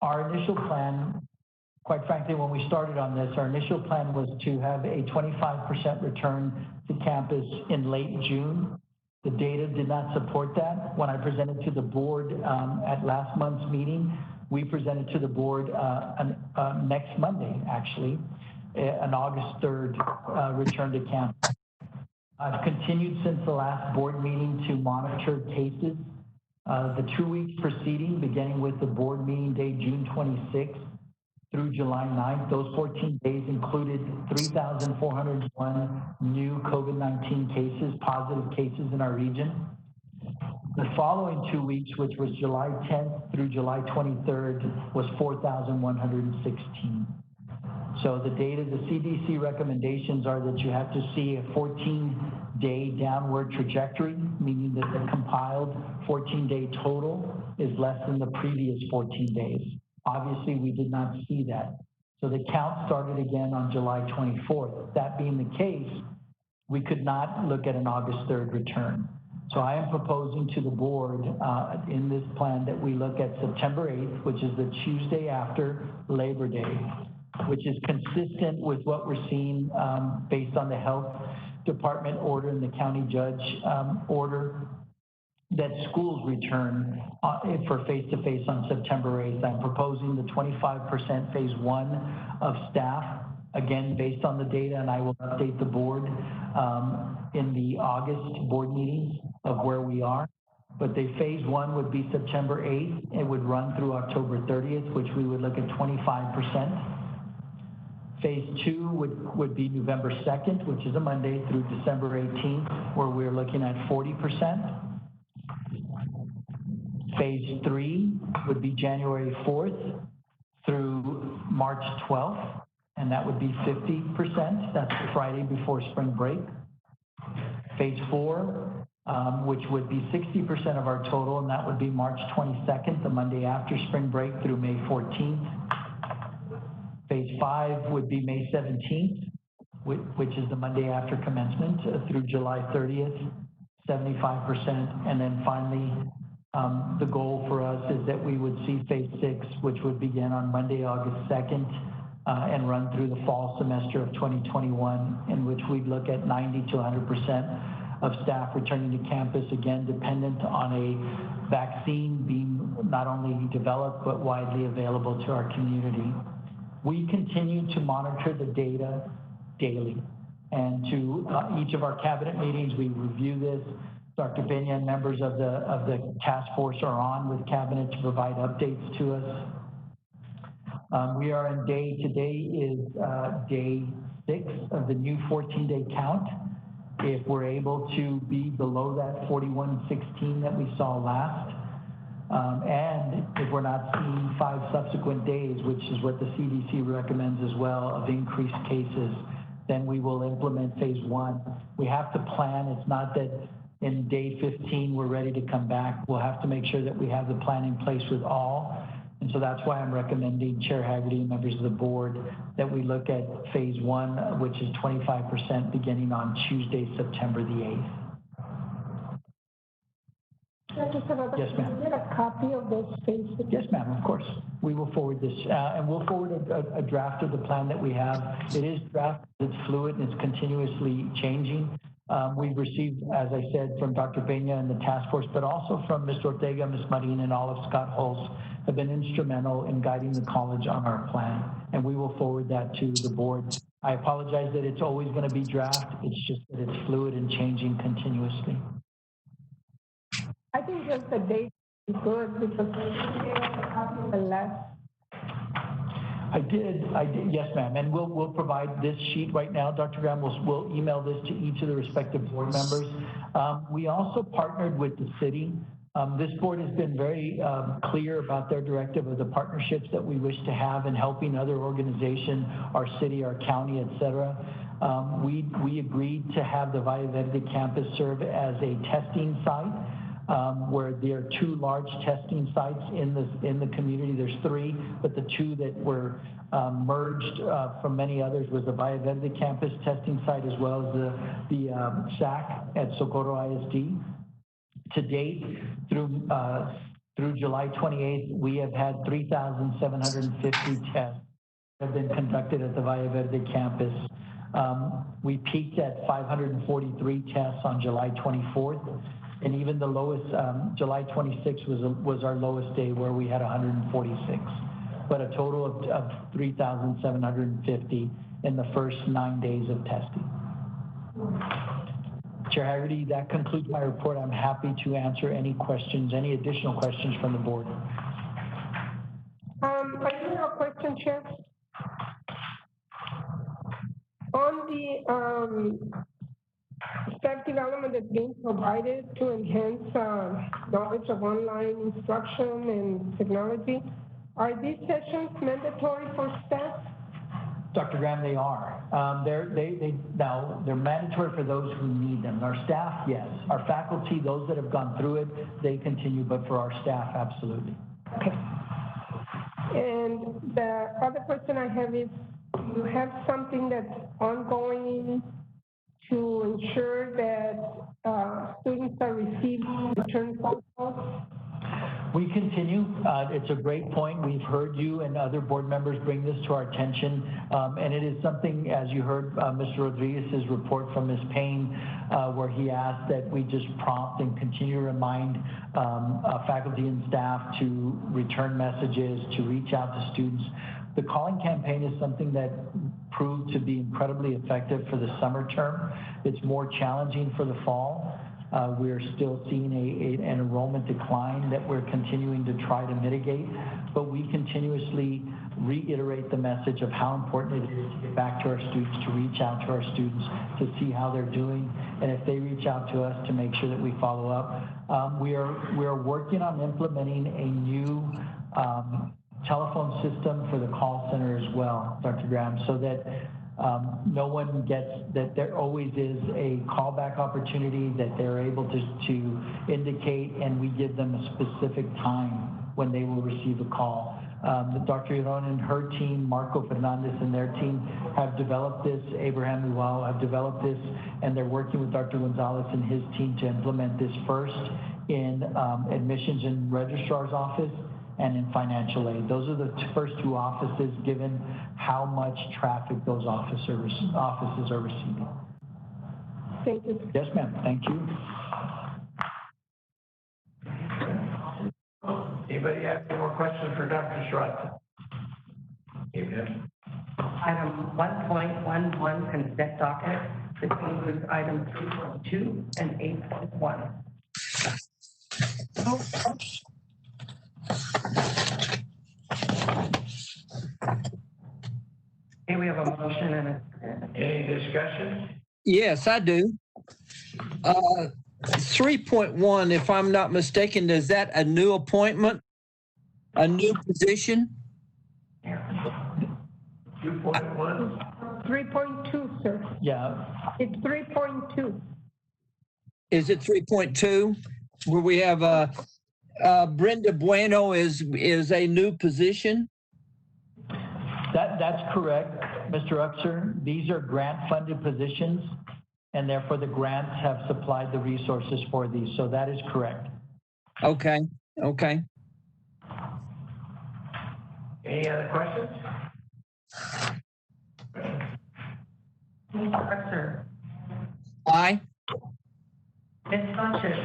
our initial plan, quite frankly, when we started on this, our initial plan was to have a 25% return to campus in late June. The data did not support that. When I presented to the board at last month's meeting, we presented to the board next Monday, actually, an August 3rd return to campus. I've continued since the last board meeting to monitor cases. The 2 weeks preceding, beginning with the board meeting day, June 26th through July 9th, those 14 days included 3,401 new COVID-19 cases, positive cases in our region. The following 2 weeks, which was July 10th through July 23rd, was 4,116. So the data, the CDC recommendations are that you have to see a 14-day downward trajectory, meaning that the compiled 14-day total is less than the previous 14 days. Obviously, we did not see that. So the count started again on July 24th. That being the case, we could not look at an August 3rd return. So I am proposing to the board in this plan that we look at September 8th, which is the Tuesday after Labor Day, which is consistent with what we're seeing based on the health department order and the county judge order that schools return for face-to-face on September 8th. I'm proposing the 25% phase 1 of staff, again, based on the data, and I will update the board in the August board meetings of where we are. But the phase 1 would be September 8th. It would run through October 30th, which we would look at 25%. Phase 2 would be November 2nd, which is a Monday, through December 18th, where we're looking at 40%. Phase 3 would be January 4th through March 12th, and that would be 50%. That's the Friday before spring break. Phase 4, which would be 60% of our total, and that would be March 22nd, the Monday after spring break, through May 14th. Phase 5 would be May 17th, which is the Monday after commencement, through July 30th, 75%. And then finally, the goal for us is that we would see phase 6, which would begin on Monday, August 2nd, and run through the fall semester of 2021, in which we'd look at 90 to 100% of staff returning to campus, again, dependent on a vaccine being not only developed, but widely available to our community. We continue to monitor the data daily, and to each of our cabinet meetings, we review this. Dr. Peña and members of the task force are on with cabinet to provide updates to us. We are in today is day 6 of the new 14-day count. If we're able to be below that 4116 that we saw last, And if we're not seeing 5 subsequent days, which is what the CDC recommends as well, of increased cases, then we will implement phase 1. We have to plan. It's not that in day 15 we're ready to come back. We'll have to make sure that we have the plan in place with all. And so that's why I'm recommending Chair Haggerty and members of the board that we look at phase 1, which is 25% beginning on Tuesday, September the 8th. Yes, ma'am. Can I get a copy of those phases? Yes, ma'am, of course. We will forward this, and we'll forward a draft of the plan that we have. It is draft, it's fluid, and it's continuously changing. We've received, as I said, from Dr. Peña and the task force, but also from Ms. Ortega, Ms. Marin, and all of Scott Hulse have been instrumental in guiding the college on our plan, and we will forward that to the board. I apologize that it's always going to be draft. It's just that it's fluid and changing continuously. I think just the date is good because they gave us a copy of the last. I did, yes, ma'am, and we'll provide this sheet right now, Dr. Graham. We'll email this to each of the respective board members. We also partnered with the city. This board has been very clear about their directive of the partnerships that we wish to have in helping other organizations, our city, our county, et cetera. We agreed to have the Valle Verde campus serve as a testing site. Where there are 2 large testing sites in the community. There's 3, but the 2 that were merged from many others was the Valle Verde campus testing site as well as the SAC at Socorro ISD. To date, through July 28th, we have had 3,750 tests have been conducted at the Valle Verde campus. We peaked at 543 tests on July 24th. And even the lowest, July 26th was our lowest day where we had 146, but a total of 3,750 in the first 9 days of testing. Chair Haggerty, that concludes my report. I'm happy to answer any questions, any additional questions from the board. I do have a question, Chair. On the staff development that's being provided to enhance knowledge of online instruction and technology, are these sessions mandatory for staff? Dr. Graham, they are. They're mandatory for those who need them. Our staff, yes. Our faculty, those that have gone through it, they continue, but for our staff, absolutely. Okay. And the other question I have is, you have something that's ongoing to ensure that students are receiving return phone calls? We continue. It's a great point. We've heard you and other board members bring this to our attention, and it is something, as you heard Mr. Rodriguez's report from Ms. Payne, where he asked that we just prompt and continue to remind faculty and staff to return messages, to reach out to students. The calling campaign is something that proved to be incredibly effective for the summer term. It's more challenging for the fall. We're still seeing an enrollment decline that we're continuing to try to mitigate, but we continuously reiterate the message of how important it is to get back to our students, to reach out to our students, to see how they're doing, and if they reach out to us, to make sure that we follow up. We are working on implementing a new telephone system for the call center as well, Dr. Graham, so that no one gets, that there always is a callback opportunity, that they're able to indicate, and we give them a specific time when they will receive a call. Dr. Iron and her team, Marco Fernandez and their team have developed this, Abraham Uwao have developed this, and they're working with Dr. Gonzalez and his team to implement this first in admissions and registrar's office and in financial aid. Those are the first 2 offices, given how much traffic those offices are receiving. Thank you. Yes, ma'am. Thank you. Anybody have any more questions for Dr. Sriracha? Amen. Item 1.11 consent docket. This includes item 3.2 and 8.1. Okay, we have a motion and a Any discussion? Yes, I do. 3.1, if I'm not mistaken, is that a new appointment? A new position? 2.1? 3.2, sir. Yeah, It's 3.2. Is it 3.2? Where we have Brenda Bueno is a new position? that's correct, Mr. Uxer. These are grant-funded positions, and therefore the grants have supplied the resources for these, so that is correct. Okay. Any other questions? Mr. Uxer, Aye. Ms. Sanchez,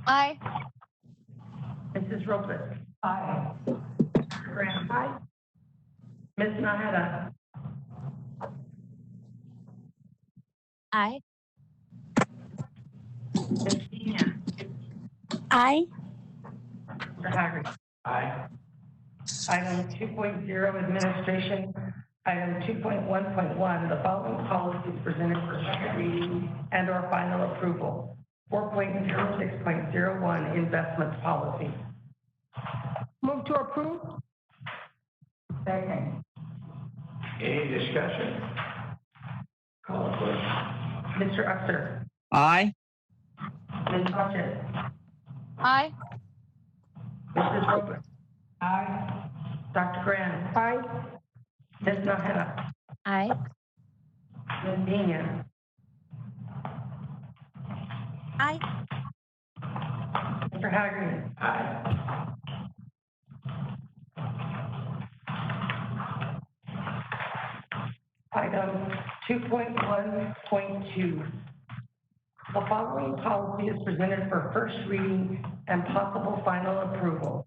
Aye. Mrs. Robles. Aye. Dr. Graham. Aye. Ms. Nahara. Aye. Ms. Pena. Aye. Mr. Haggard. Aye. Item 2.0, administration. Item 2.1.1, the following policies presented for second reading and/or final approval. 4.06.01, investments policy. Move to approve. Second. Any discussion? Call the question. Mr. Uxer. Aye. Ms. Sanchez. Aye. Mrs. Robles. Aye. Dr. Graham. Aye. Ms. Nahara. Aye. Ms. Pena. Aye. Mr. Haggard. Aye. Item 2.1.2. The following policy is presented for first reading and possible final approval.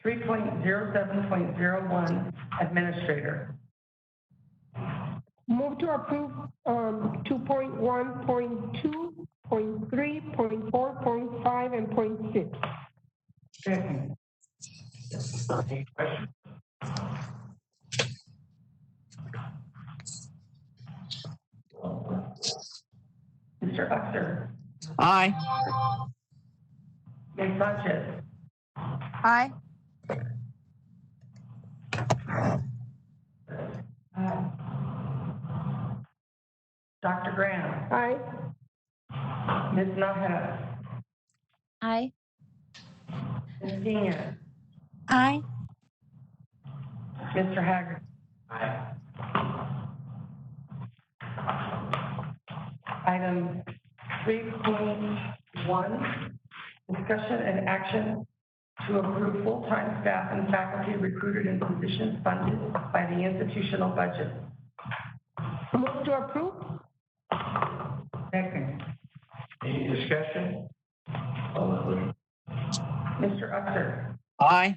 3.07.01, administrator. Move to approve 2.1.2, .3, .4, .5, and .6. Second. Any questions? Mr. Uxer. Aye. Ms. Sanchez. Aye. Dr. Graham. Aye. Ms. Nahara. Aye. Ms. Pena. Aye. Mr. Haggard. Aye. Item 3.1, discussion and action to approve full-time staff and faculty recruited in positions funded by the institutional budget. Move to approve. Second. Any discussion? Call the question. Mr. Uxer. Aye.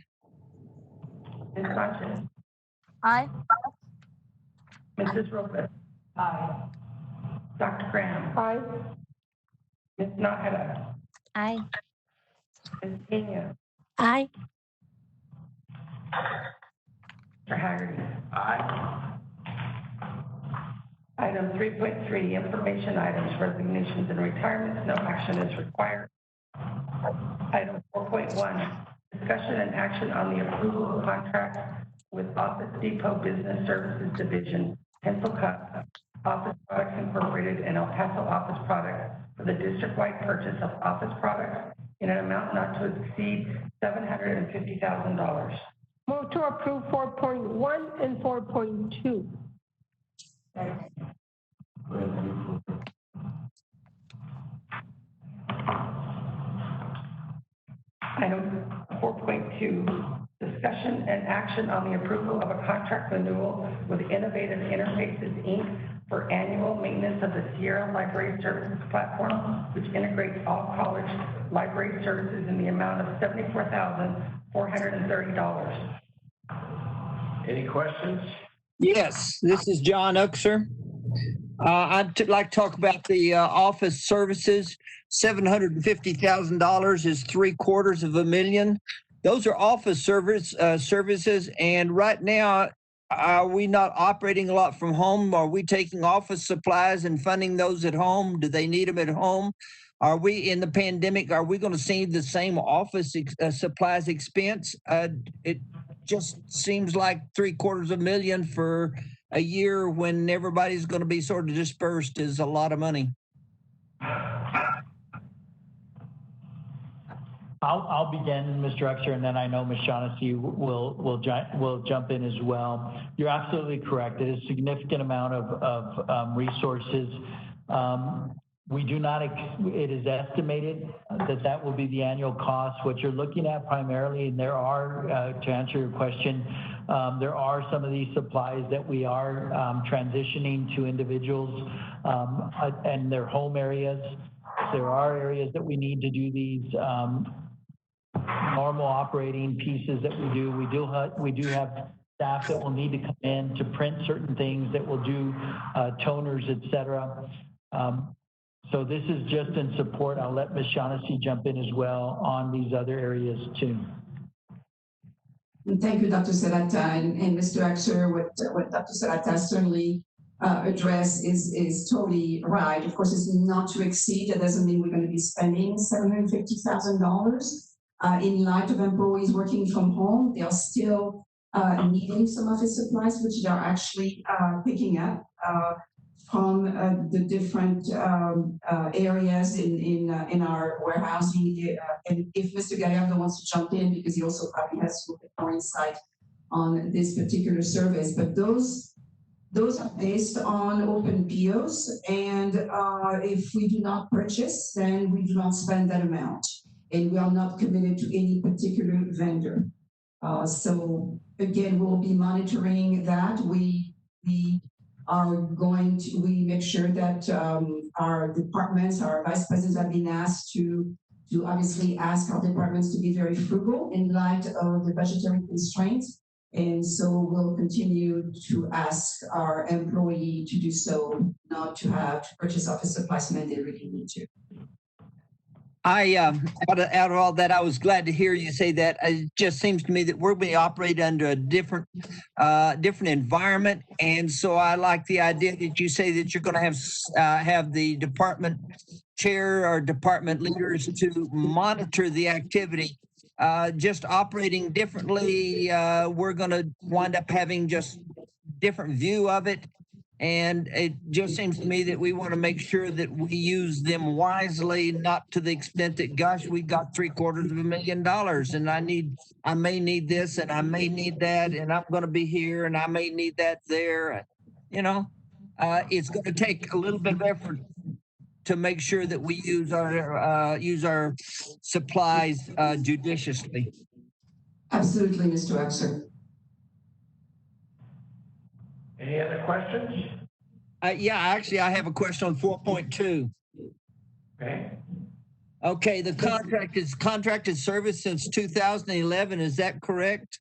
Ms. Sanchez. Aye. Mrs. Robles. Aye. Dr. Graham. Aye. Ms. Nahara. Aye. Ms. Pena. Aye. Mr. Haggard. Aye. Item 3.3, information items, resignations and retirements, no action is required. Item 4.1, discussion and action on the approval of contract with Office Depot Business Services Division, Pencil Cut, Office Products Incorporated, and El Paso Office Products for the district-wide purchase of office products in an amount not to exceed $750,000. Move to approve 4.1 and 4.2. Item 4.2, discussion and action on the approval of a contract renewal with Innovative Interfaces, Inc. for annual maintenance of the Sierra Library Services platform, which integrates all college library services in the amount of $74,430. Any questions? Yes, this is John Uxer. I'd like to talk about the office services. $750,000 is $750,000. Those are office services, and right now Are we not operating a lot from home? Are we taking office supplies and funding those at home? Do they need them at home? Are we in the pandemic? Are we going to see the same office supplies expense? It just seems like $750,000 for a year when everybody's going to be sort of dispersed is a lot of money. I'll begin, Mr. Exer, and then I know Ms. Shaughnessy will jump in as well. You're absolutely correct. It is a significant amount of resources. We do not, it is estimated that will be the annual cost. What you're looking at primarily, and there are, to answer your question, there are some of these supplies that we are transitioning to individuals and their home areas. There are areas that we need to do these normal operating pieces that we do. We do have staff that will need to come in to print certain things, that will do toners, et cetera. So this is just in support. I'll let Ms. Shaughnessy jump in as well on these other areas too. Thank you, Dr. Serrata. And Mr. Exer, what Dr. Serrata certainly addressed is totally right. Of course, it's not to exceed. That doesn't mean we're going to be spending $750,000. In light of employees working from home, they are still needing some office supplies, which they are actually picking up from the different areas in our warehousing. And if Mr. Gallardo wants to jump in, because he also probably has a little bit more insight on this particular service, but those are based on open POs, and if we do not purchase, then we do not spend that amount, and we are not committed to any particular vendor. So again, we'll be monitoring that. We make sure that our departments, our vice presidents have been asked to obviously ask our departments to be very frugal in light of the budgetary constraints. And so we'll continue to ask our employee to do so, not to have to purchase office supplies when they really need to. Out of all that, I was glad to hear you say that. It just seems to me that we're being operated under a different environment, and so I like the idea that you say that you're going to have the department chair or department leaders to monitor the activity. Just operating differently, we're going to wind up having just different view of it. And it just seems to me that we want to make sure that we use them wisely, not to the extent that, gosh, we got $750,000 and I may need this and I may need that, and I'm going to be here and I may need that there. You know, it's going to take a little bit of effort to make sure that we use our supplies judiciously. Absolutely, Mr. Exer. Any other questions? Yeah, actually, I have a question on 4.2. Okay. Okay, the contract is contracted service since 2011. Is that correct?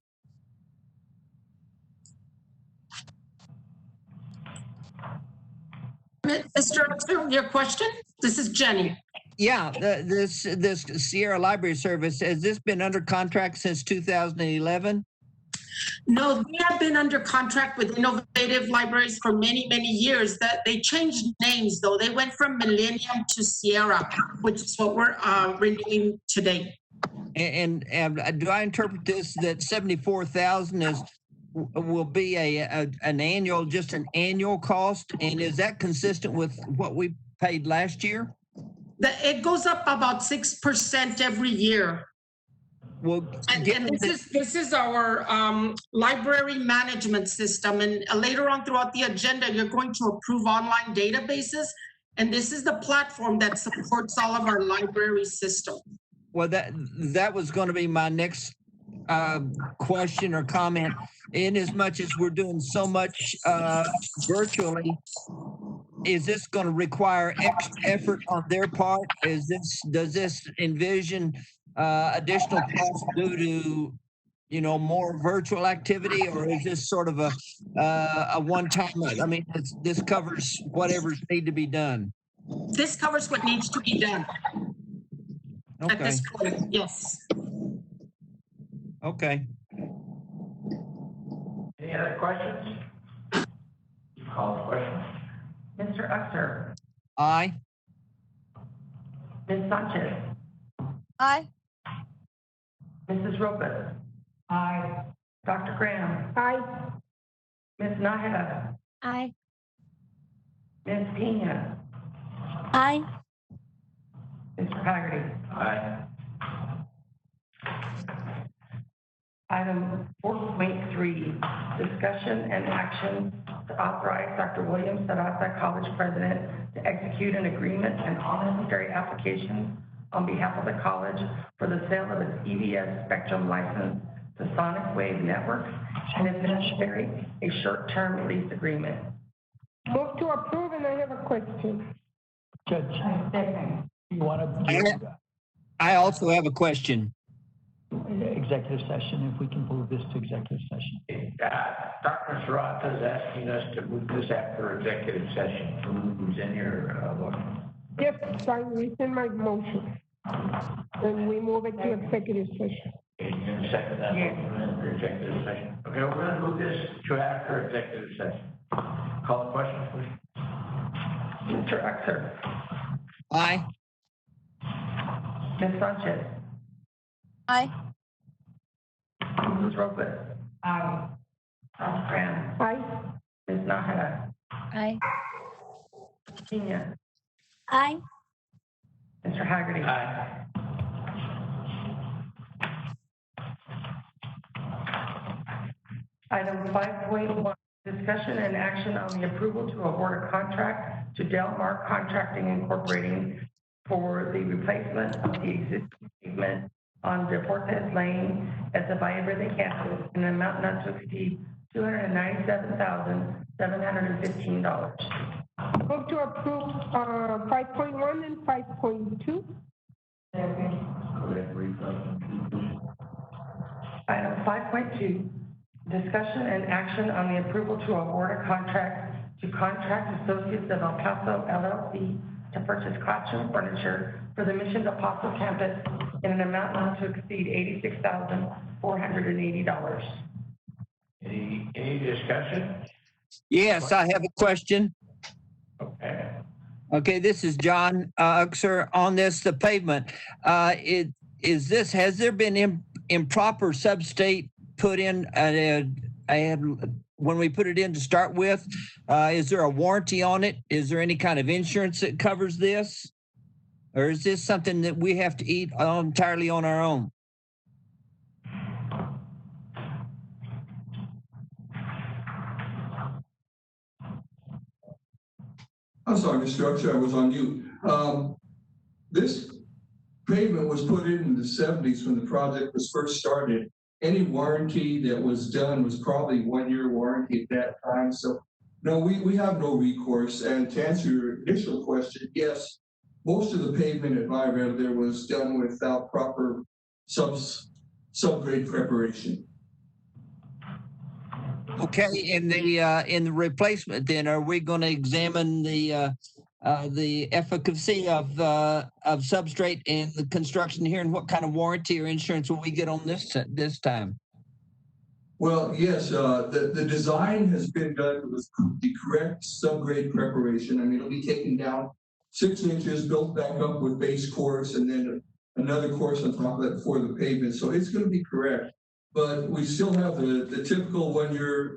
Mr. Exer, your question? This is Jenny. Yeah, this Sierra Library Service, has this been under contract since 2011? No, we have been under contract with Innovative Libraries for many, many years. That they changed names, though. They went from Millennium to Sierra, which is what we're renewing today. And do I interpret this that 74,000 will be an annual cost, and is that consistent with what we paid last year? It goes up about 6% every year. Well, and this is our library management system, and later on throughout the agenda, you're going to approve online databases, and this is the platform that supports all of our library system. Well, that was going to be my next question or comment. In as much as we're doing so much virtually, is this going to require extra effort on their part? Does this envision additional costs due to, more virtual activity, or is this sort of a one-time? I mean, this covers whatever's need to be done. This covers what needs to be done. Okay. At this point, yes. Okay. Any Any other questions? Call the question. Mr. Uxer, Aye. Ms. Sanchez, Aye. Mrs. Ropus. Aye. Dr. Graham, Aye. Ms. Nahida, Aye. Ms. Pena, Aye. Mr. Haggerty. Aye. Item 4.3, discussion and action to authorize Dr. William Sarasa, College President, to execute an agreement and all necessary applications on behalf of the college for the sale of its EVS spectrum license to Sonic Wave Networks, and if necessary, a short-term lease agreement. Move to approve, and I have a question. Judge, you want to I also have a question. executive session, if we can move this to executive session. Dr. Sarata is asking us to move this after executive session. Who's in here? Yes, I rescind my motion. And we move it to executive session. Can you second that motion for executive session? Okay, we're going to move this to after executive session. Call the question, please. Mr. Uxer, Aye. Ms. Sanchez, Aye. Mrs. Ropus. Aye. Dr. Graham, Aye. Ms. Nahida, Aye. Pena, Aye. Mr. Haggerty. Aye. Item 5.1, discussion and action on the approval to award a contract to Delmark Contracting Incorporated for the replacement of the existing pavement on Deportes Lane at the Valle Verde campus in an amount not to exceed $297,715. Move to approve 5.1 and 5.2. Item 5.2, discussion and action on the approval to award a contract to Contract Associates of El Paso LLC to purchase classroom furniture for the Mission Apostle campus in an amount not to exceed $86,480. Any discussion? Yes, I have a question. Okay. Okay, this is John Uxer. On this, the pavement, has there been improper substate put in when we put it in to start with? Is there a warranty on it? Is there any kind of insurance that covers this? Or is this something that we have to eat entirely on our own? I'm sorry, Mr. Uxer, I was on mute. This pavement was put in the 70s when the project was first started. Any warranty that was done was probably 1 year warranty at that time. So no, we have no recourse. And to answer your initial question, yes, most of the pavement at Valle Verde there was done without proper subgrade preparation. Okay, in the replacement, then are we going to examine the efficacy of substrate in the construction here, and what kind of warranty or insurance will we get on this time? Well, yes, the design has been done with the correct subgrade preparation. I mean, it'll be taken down 6 inches, built back up with base course, and then another course on top of that for the pavement. So it's going to be correct. But we still have the typical 1 year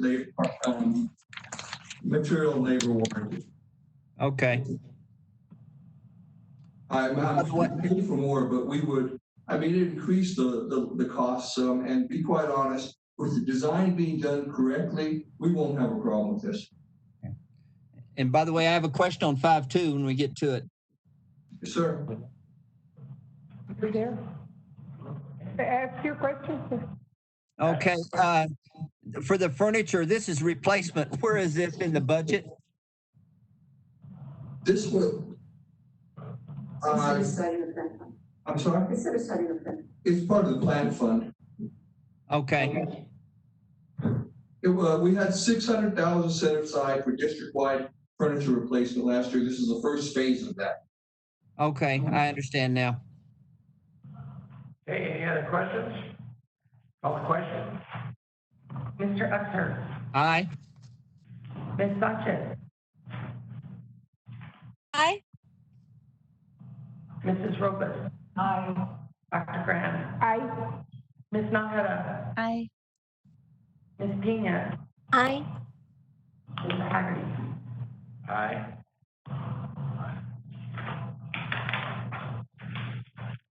material and labor warranty. Okay. I'm paying for more, but we would, I mean, it increased the cost some, and be quite honest, with the design being done correctly, we won't have a problem with this. And by the way, I have a question on 5.2 when we get to it. Yes, sir. You there? Ask your question, sir. Okay. For the furniture, this is replacement. Where is this in the budget? This will. I'm sorry? It's part of the plant fund. Okay. We had 600,000 set aside for district-wide furniture replacement last year. This is the first phase of that. Okay, I understand now. Okay, any other questions? Call the question. Mr. Uxer, Aye. Ms. Sanchez, Aye. Mrs. Robles. Aye. Dr. Graham, Aye. Ms. Nahara, Aye. Ms. Pena, Aye. Mr. Haggerty. Aye.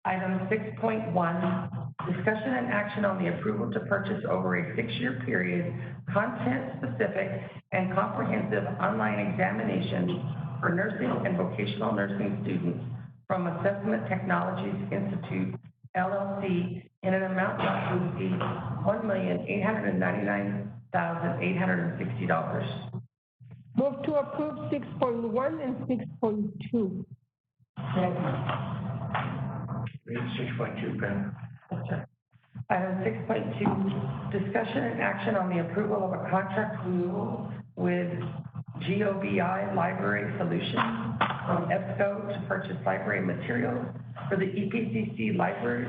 Item 6.1, discussion and action on the approval to purchase over a 6-year period, content-specific and comprehensive online examinations for nursing and vocational nursing students from Assessment Technologies Institute, LLC, in an amount not to exceed $1,899,860. Move to approve 6.1 and 6.2. Read 6.2, Ben. Item 6.2, discussion and action on the approval of a contract renewal with GOBI Library Solutions from EBSCO to purchase library materials for the EPCC library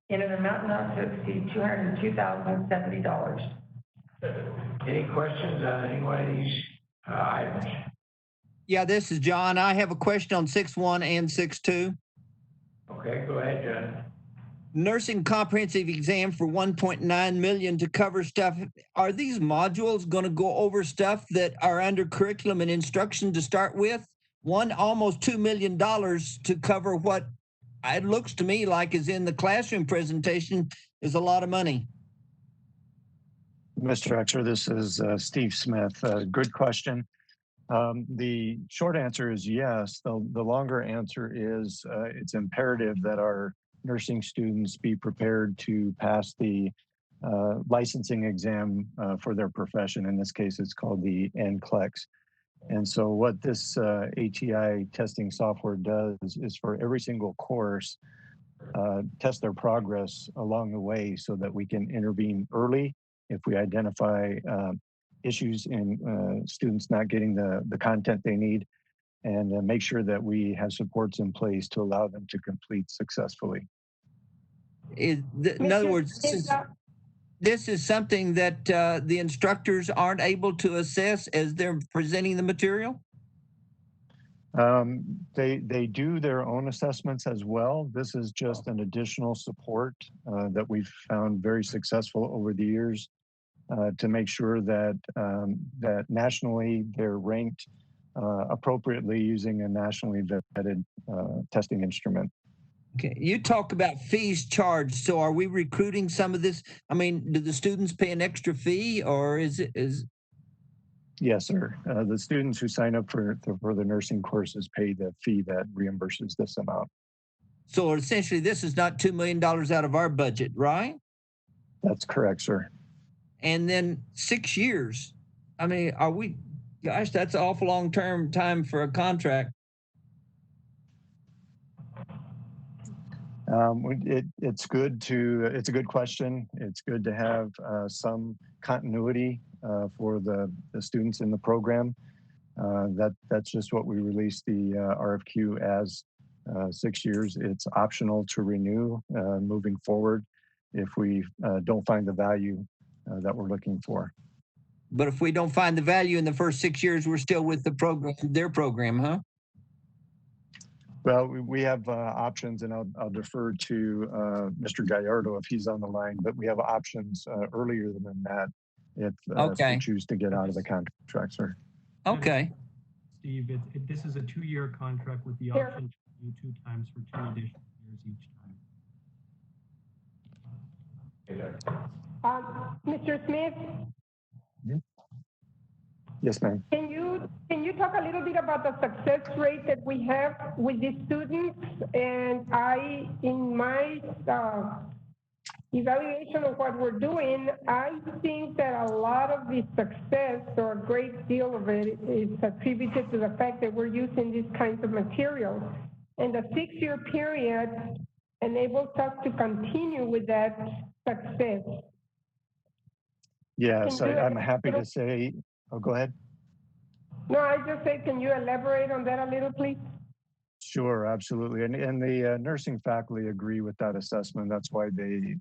in an amount not to exceed $202,070. Any questions on any one of these items? Yeah, this is John. I have a question on 6.1 and 6.2. Okay, go ahead, John. Nursing comprehensive exam for 1.9 million to cover stuff. Are these modules going to go over stuff that are under curriculum and instruction to start with? One, almost $2 million to cover what it looks to me like is in the classroom presentation is a lot of money. Mr. Exer, this is Steve Smith. Good question. The short answer is yes. The longer answer is it's imperative that our nursing students be prepared to pass the licensing exam for their profession. In this case, it's called the NCLEX. And so what this ATI testing software does is for every single course, test their progress along the way so that we can intervene early if we identify issues in students not getting the content they need, and make sure that we have supports in place to allow them to complete successfully. In other words, this is something that the instructors aren't able to assess as they're presenting the material? They do their own assessments as well. This is just an additional support that we've found very successful over the years to make sure that that nationally they're ranked appropriately using a nationally vetted testing instrument. Okay, you talk about fees charged. So are we recruiting some of this? I mean, do the students pay an extra fee, or is it? Yes, sir. The students who sign up for the nursing courses pay the fee that reimburses this amount. So essentially, this is not $2 million out of our budget, right? That's correct, sir. And then 6 years. I mean, are we? Gosh, that's an awful long time for a contract. It's good to. It's a good question. It's good to have some continuity for the students in the program. That's just what we released the RFQ as 6 years. It's optional to renew moving forward if we don't find the value that we're looking for. But if we don't find the value in the first 6 years, we're still with the program, their program, huh? Well, we have options, and I'll defer to Mr. Gallardo if he's on the line, but we have options earlier than that if we choose to get out of the contract, sir. Okay. Steve, this is a 2-year contract with the option to renew 2 times for 2 additional years each time. Mr. Smith? Yes, ma'am. Can you talk a little bit about the success rate that we have with these students? And in my evaluation of what we're doing, I think that a lot of the success, or a great deal of it, is attributed to the fact that we're using these kinds of materials. And the 6-year period enables us to continue with that success. Yes, I'm happy to say. Oh, go ahead. No, I just say, can you elaborate on that a little, please? Sure, absolutely. And the nursing faculty agree with that assessment. That's why they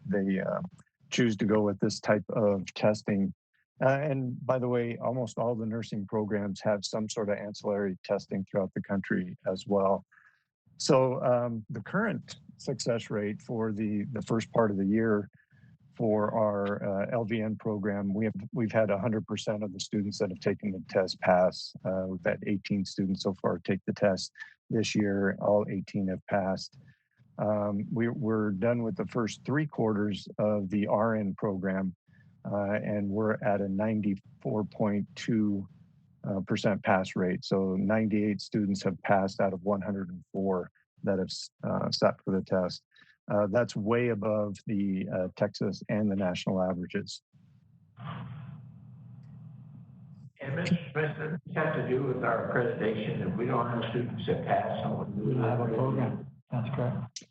choose to go with this type of testing. And by the way, almost all the nursing programs have some sort of ancillary testing throughout the country as well. So the current success rate for the first part of the year for our LVN program, we've had 100% of the students that have taken the test pass. We've had 18 students so far take the test this year. All 18 have passed. We're done with the first 3 quarters of the RN program, and we're at a 94.2% pass rate. So 98 students have passed out of 104 that have sat for the test. That's way above the Texas and the national averages. And Mr. Smith, this has to do with our accreditation. If we don't have students that pass, we don't have a program. That's correct.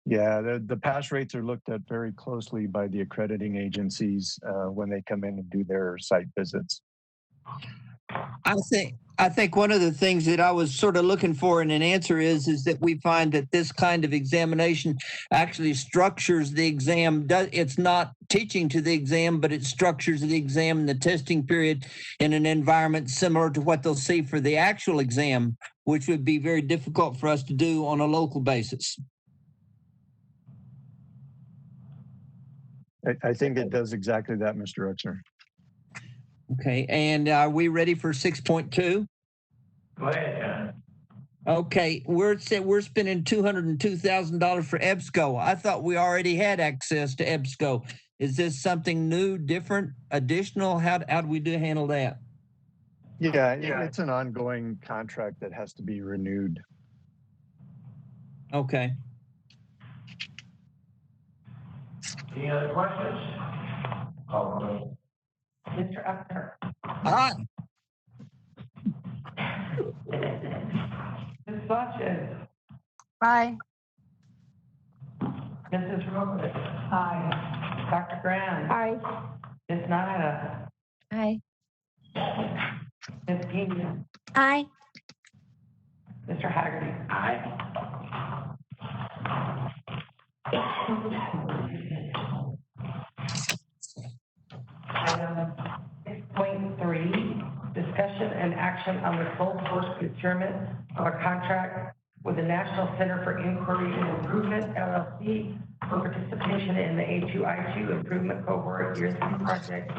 Yeah, the pass rates are looked at very closely by the accrediting agencies when they come in and do their site visits. I think one of the things that I was sort of looking for in an answer is that we find that this kind of examination actually structures the exam. It's not teaching to the exam, but it structures the exam and the testing period in an environment similar to what they'll see for the actual exam, which would be very difficult for us to do on a local basis. I think it does exactly that, Mr. Rutschner. Okay, and are we ready for 6.2? Go ahead, John. Okay, we're spending $202,000 for EBSCO. I thought we already had access to EBSCO. Is this something new, different, additional? How do we handle that? Yeah, it's an ongoing contract that has to be renewed. Okay. Any other questions? Call the roll. Mr. Upner. Aye. Ms. Sanchez. Aye. Mrs. Robles. Aye. Dr. Graham. Aye. Ms. Nahara. Aye. Ms. Pena. Aye. Mr. Haggerty. Aye. Item 6.3, discussion and action on the sole source procurement of a contract with the National Center for Inquiry and Improvement, LLC, for participation in the A2I2 Improvement Cohort Year 3 project,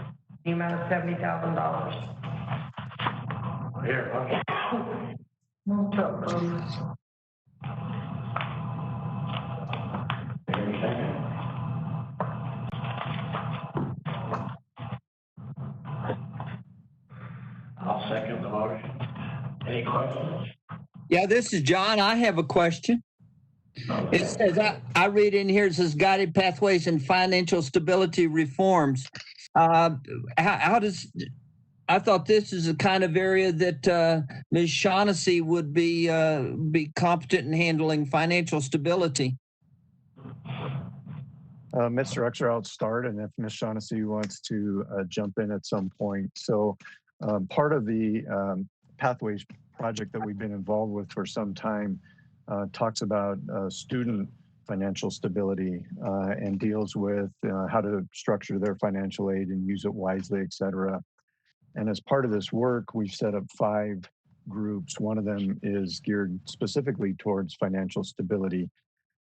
the amount of $70,000. Here, okay. Move to approve. Any second? I'll second the motion. Any questions? Yeah, this is John. I have a question. Okay. It says, I read in here, it says guided pathways and financial stability reforms. I thought this is the kind of area that Ms. Shaughnessy would be competent in handling financial stability. Mr. Rutschner, I'll start, and if Ms. Shaughnessy wants to jump in at some point. So part of the Pathways project that we've been involved with for some time talks about student financial stability and deals with how to structure their financial aid and use it wisely, et cetera. And as part of this work, we've set up 5 groups. One of them is geared specifically towards financial stability.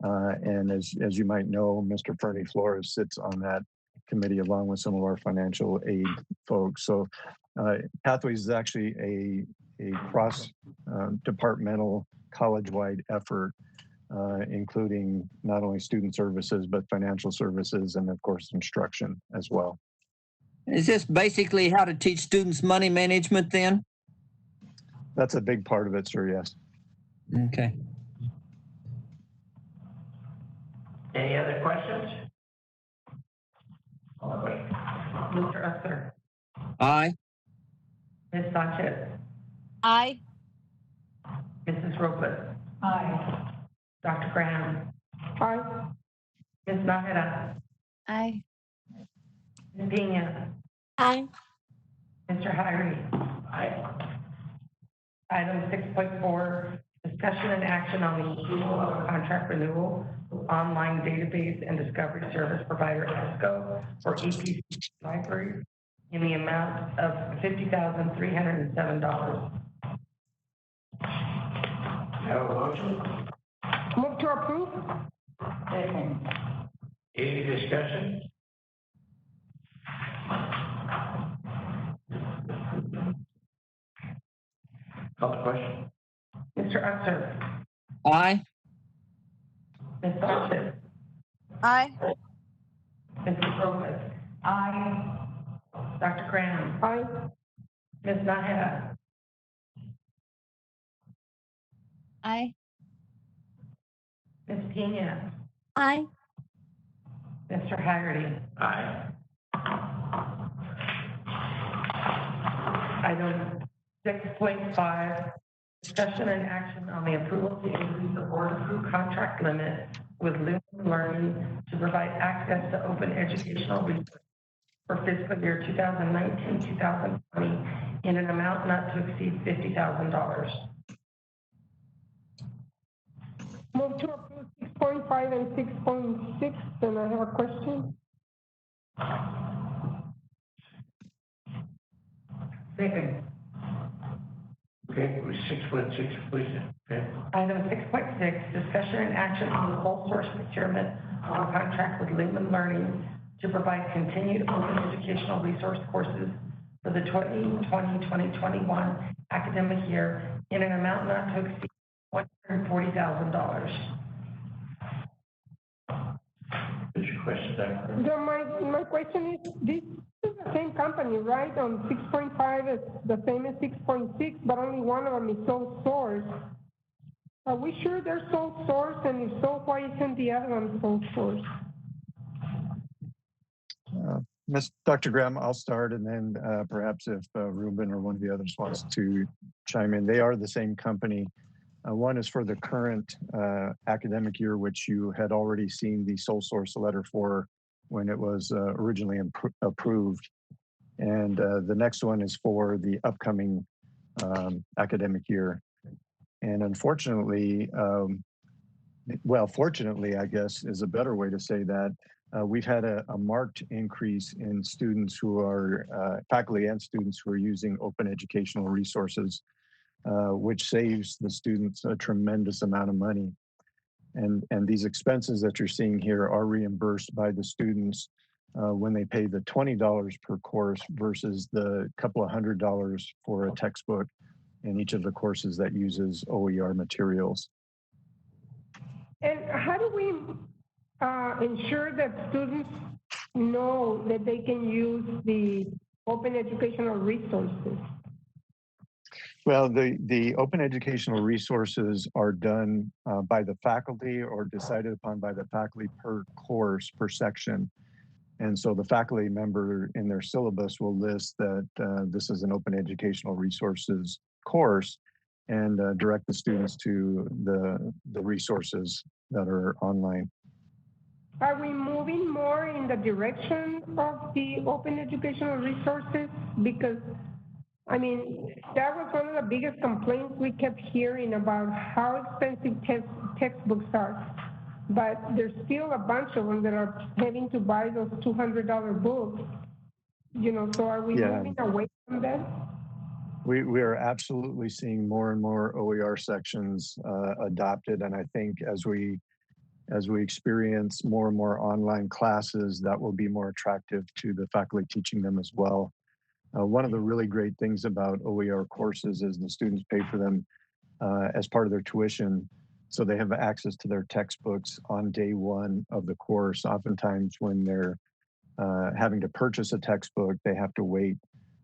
And as you might know, Mr. Fernie Flores sits on that committee along with some of our financial aid folks. So Pathways is actually a cross-departmental college-wide effort, including not only student services, but financial services and of course, instruction as well. Is this basically how to teach students money management then? That's a big part of it, sir, yes. Okay. Any other questions? Mr. Usher. Aye. Ms. Sanchez. Aye. Mrs. Robles. Aye. Dr. Graham. Aye. Ms. Nahara. Aye. Ms. Pena. Aye. Mr. Haggerty. Aye. Item 6.4, discussion and action on the approval of a contract renewal with online database and discovery service provider EBSCO for EPC library in the amount of $50,307. Have a motion? Move to approve? Any discussion? Call the question. Mr. Usher, Aye. Ms. Sanchez, Aye. Mrs. Lopez. Aye. Dr. Graham, Aye. Ms. Nahara, Aye. Ms. Pena, Aye. Mr. Haggerty. Aye. Item 6.5, discussion and action on the approval to increase the board-approved contract limit with Lumen Learning to provide access to open educational resources for fiscal year 2019-2020 in an amount not to exceed $50,000. Move to approve 6.5 and 6.6, and I have a question. Second. Okay, 6.6, please. Okay. Item 6.6, discussion and action on the sole source procurement on a contract with Lumen Learning to provide continued open educational resource courses for the 2020-2021 academic year in an amount not to exceed $140,000. What's your question, Dr.? So my question is, this is the same company, right? On 6.5 is the same as 6.6, but only one of them is sole source. Are we sure they're sole source? And if so, why isn't the other one sole source? Dr. Graham, I'll start, and then perhaps if Ruben or one of the others wants to chime in. They are the same company. One is for the current academic year, which you had already seen the sole source letter for when it was originally approved. And the next one is for the upcoming academic year. And unfortunately, well, fortunately, I guess is a better way to say that, we've had a marked increase in students who are, faculty and students who are using open educational resources, which saves the students a tremendous amount of money. And these expenses that you're seeing here are reimbursed by the students when they pay the $20 per course versus the couple of $100 for a textbook in each of the courses that uses OER materials. And how do we ensure that students know that they can use the open educational resources? Well, the open educational resources are done by the faculty or decided upon by the faculty per course, per section. And so the faculty member in their syllabus will list that this is an open educational resources course and direct the students to the resources that are online. Are we moving more in the direction of the open educational resources? Because, I mean, that was one of the biggest complaints we kept hearing about how expensive textbooks are. But there's still a bunch of them that are having to buy those $200 books. You know, so are we moving away from that? We are absolutely seeing more and more OER sections adopted. And I think as we experience more and more online classes, that will be more attractive to the faculty teaching them as well. One of the really great things about OER courses is the students pay for them as part of their tuition. So they have access to their textbooks on day one of the course. Oftentimes when they're having to purchase a textbook, they have to wait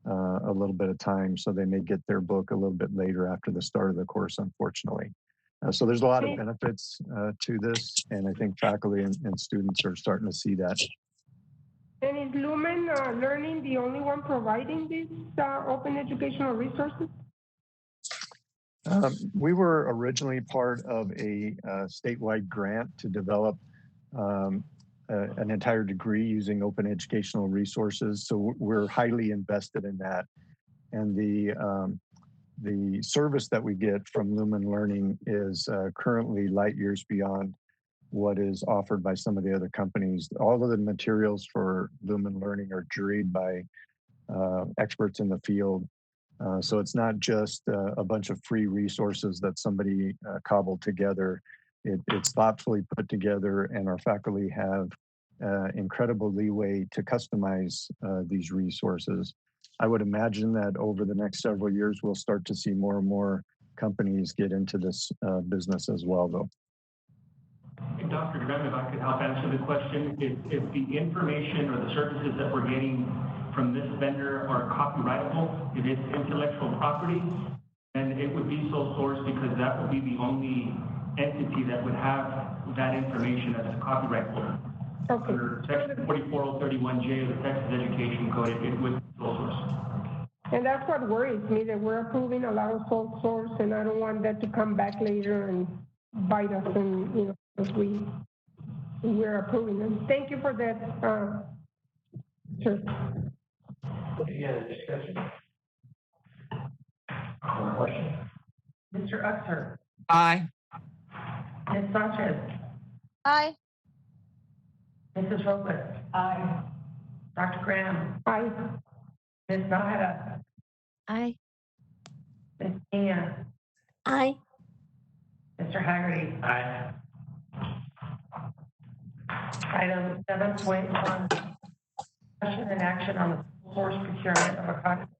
a little bit of time. So they may get their book a little bit later after the start of the course, unfortunately. So there's a lot of benefits to this, and I think faculty and students are starting to see that. And is Lumen Learning the only one providing these open educational resources? We were originally part of a statewide grant to develop an entire degree using open educational resources. So we're highly invested in that. And the service that we get from Lumen Learning is currently light years beyond what is offered by some of the other companies. All of the materials for Lumen Learning are juried by experts in the field. So it's not just a bunch of free resources that somebody cobbled together. It's thoughtfully put together, and our faculty have incredible leeway to customize these resources. I would imagine that over the next several years, we'll start to see more and more companies get into this business as well, though. And Dr. Graham, if I could help answer the question, if the information or the services that we're getting from this vendor are copyrightable, if it's intellectual property, then it would be sole source, because that would be the only entity that would have that information as a copyright holder. Okay. Under section 44031J of the Texas Education Code, it would be sole source. And that's what worries me, that we're approving a lot of sole source, and I don't want that to come back later and bite us, and, you know, if we're approving them. Thank you for that, sir. Any other discussion? One question? Mr. Uxer, Aye. Ms. Sanchez, Aye. Mrs. Robles. Aye. Dr. Graham, Aye. Ms. Nahara, Aye. Ms. Pena, Aye. Mr. Haggerty. Aye. Item 7.1, discussion and action on the force procurement of a contract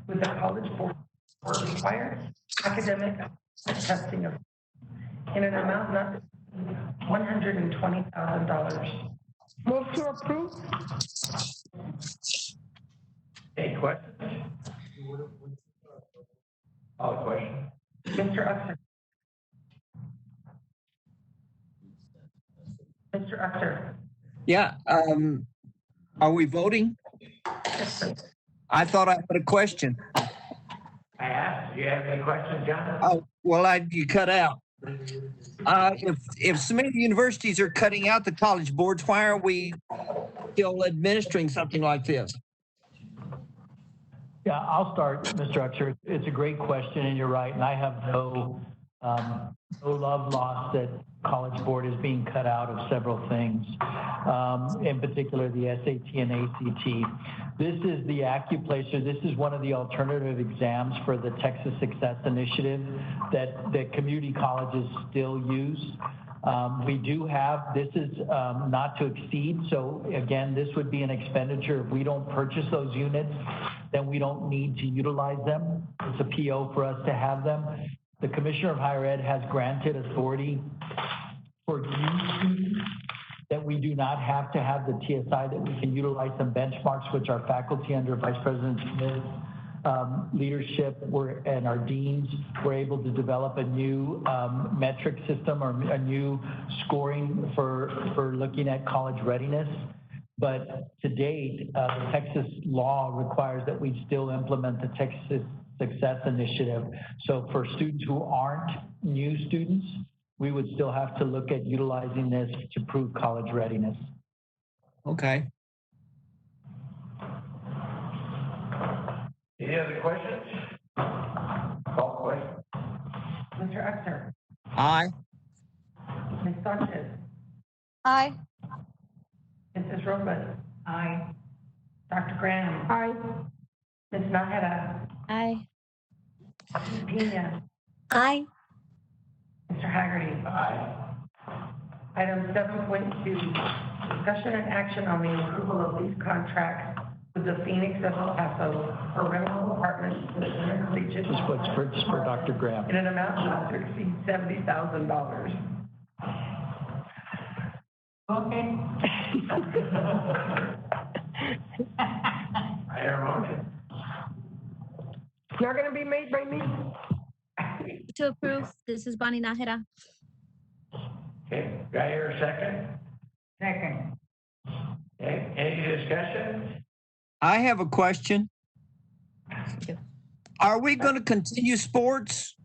with the College Board for required academic testing of in an amount not to exceed $120,000. Move to approve? Any questions? All the question. Mr. Uxer. Mr. Uxer. Yeah. Are we voting? I thought I had a question. I asked, do you have any questions, John? Oh, well, you cut out. If so many universities are cutting out the college boards, why are we still administering something like this? Yeah, I'll start, Mr. Uxer. It's a great question, and you're right. And I have no love lost that College Board is being cut out of several things, in particular the SAT and ACT. This is the AccuPlacer. This is one of the alternative exams for the Texas Success Initiative that community colleges still use. We do have, this is not to exceed. So again, this would be an expenditure. If we don't purchase those units, then we don't need to utilize them. It's a PO for us to have them. The Commissioner of Higher Ed has granted authority for new students that we do not have to have the TSI, that we can utilize some benchmarks, which our faculty under Vice President Smith's leadership and our deans were able to develop a new metric system or a new scoring for looking at college readiness. But to date, the Texas law requires that we still implement the Texas Success Initiative. So for students who aren't new students, we would still have to look at utilizing this to prove college readiness. Okay. Any other questions? Call question. Mr. Uxer. Aye. Ms. Sanchez. Aye. Mrs. Robles. Aye. Dr. Graham. Aye. Ms. Nahara. Aye. Ms. Pena. Aye. Mr. Haggerty. Aye. Item 7.2, discussion and action on the approval of lease contracts with the Phoenix of El Paso for rental apartments to the intercollegiate Just for Dr. Graham. in an amount not to exceed $70,000. Okay. I hear a motion. Not gonna be made by me? To approve. This is Bonnie Nahara. Okay, do I hear a second? Second. Okay, any discussion? I have a question. Are we going to continue sports?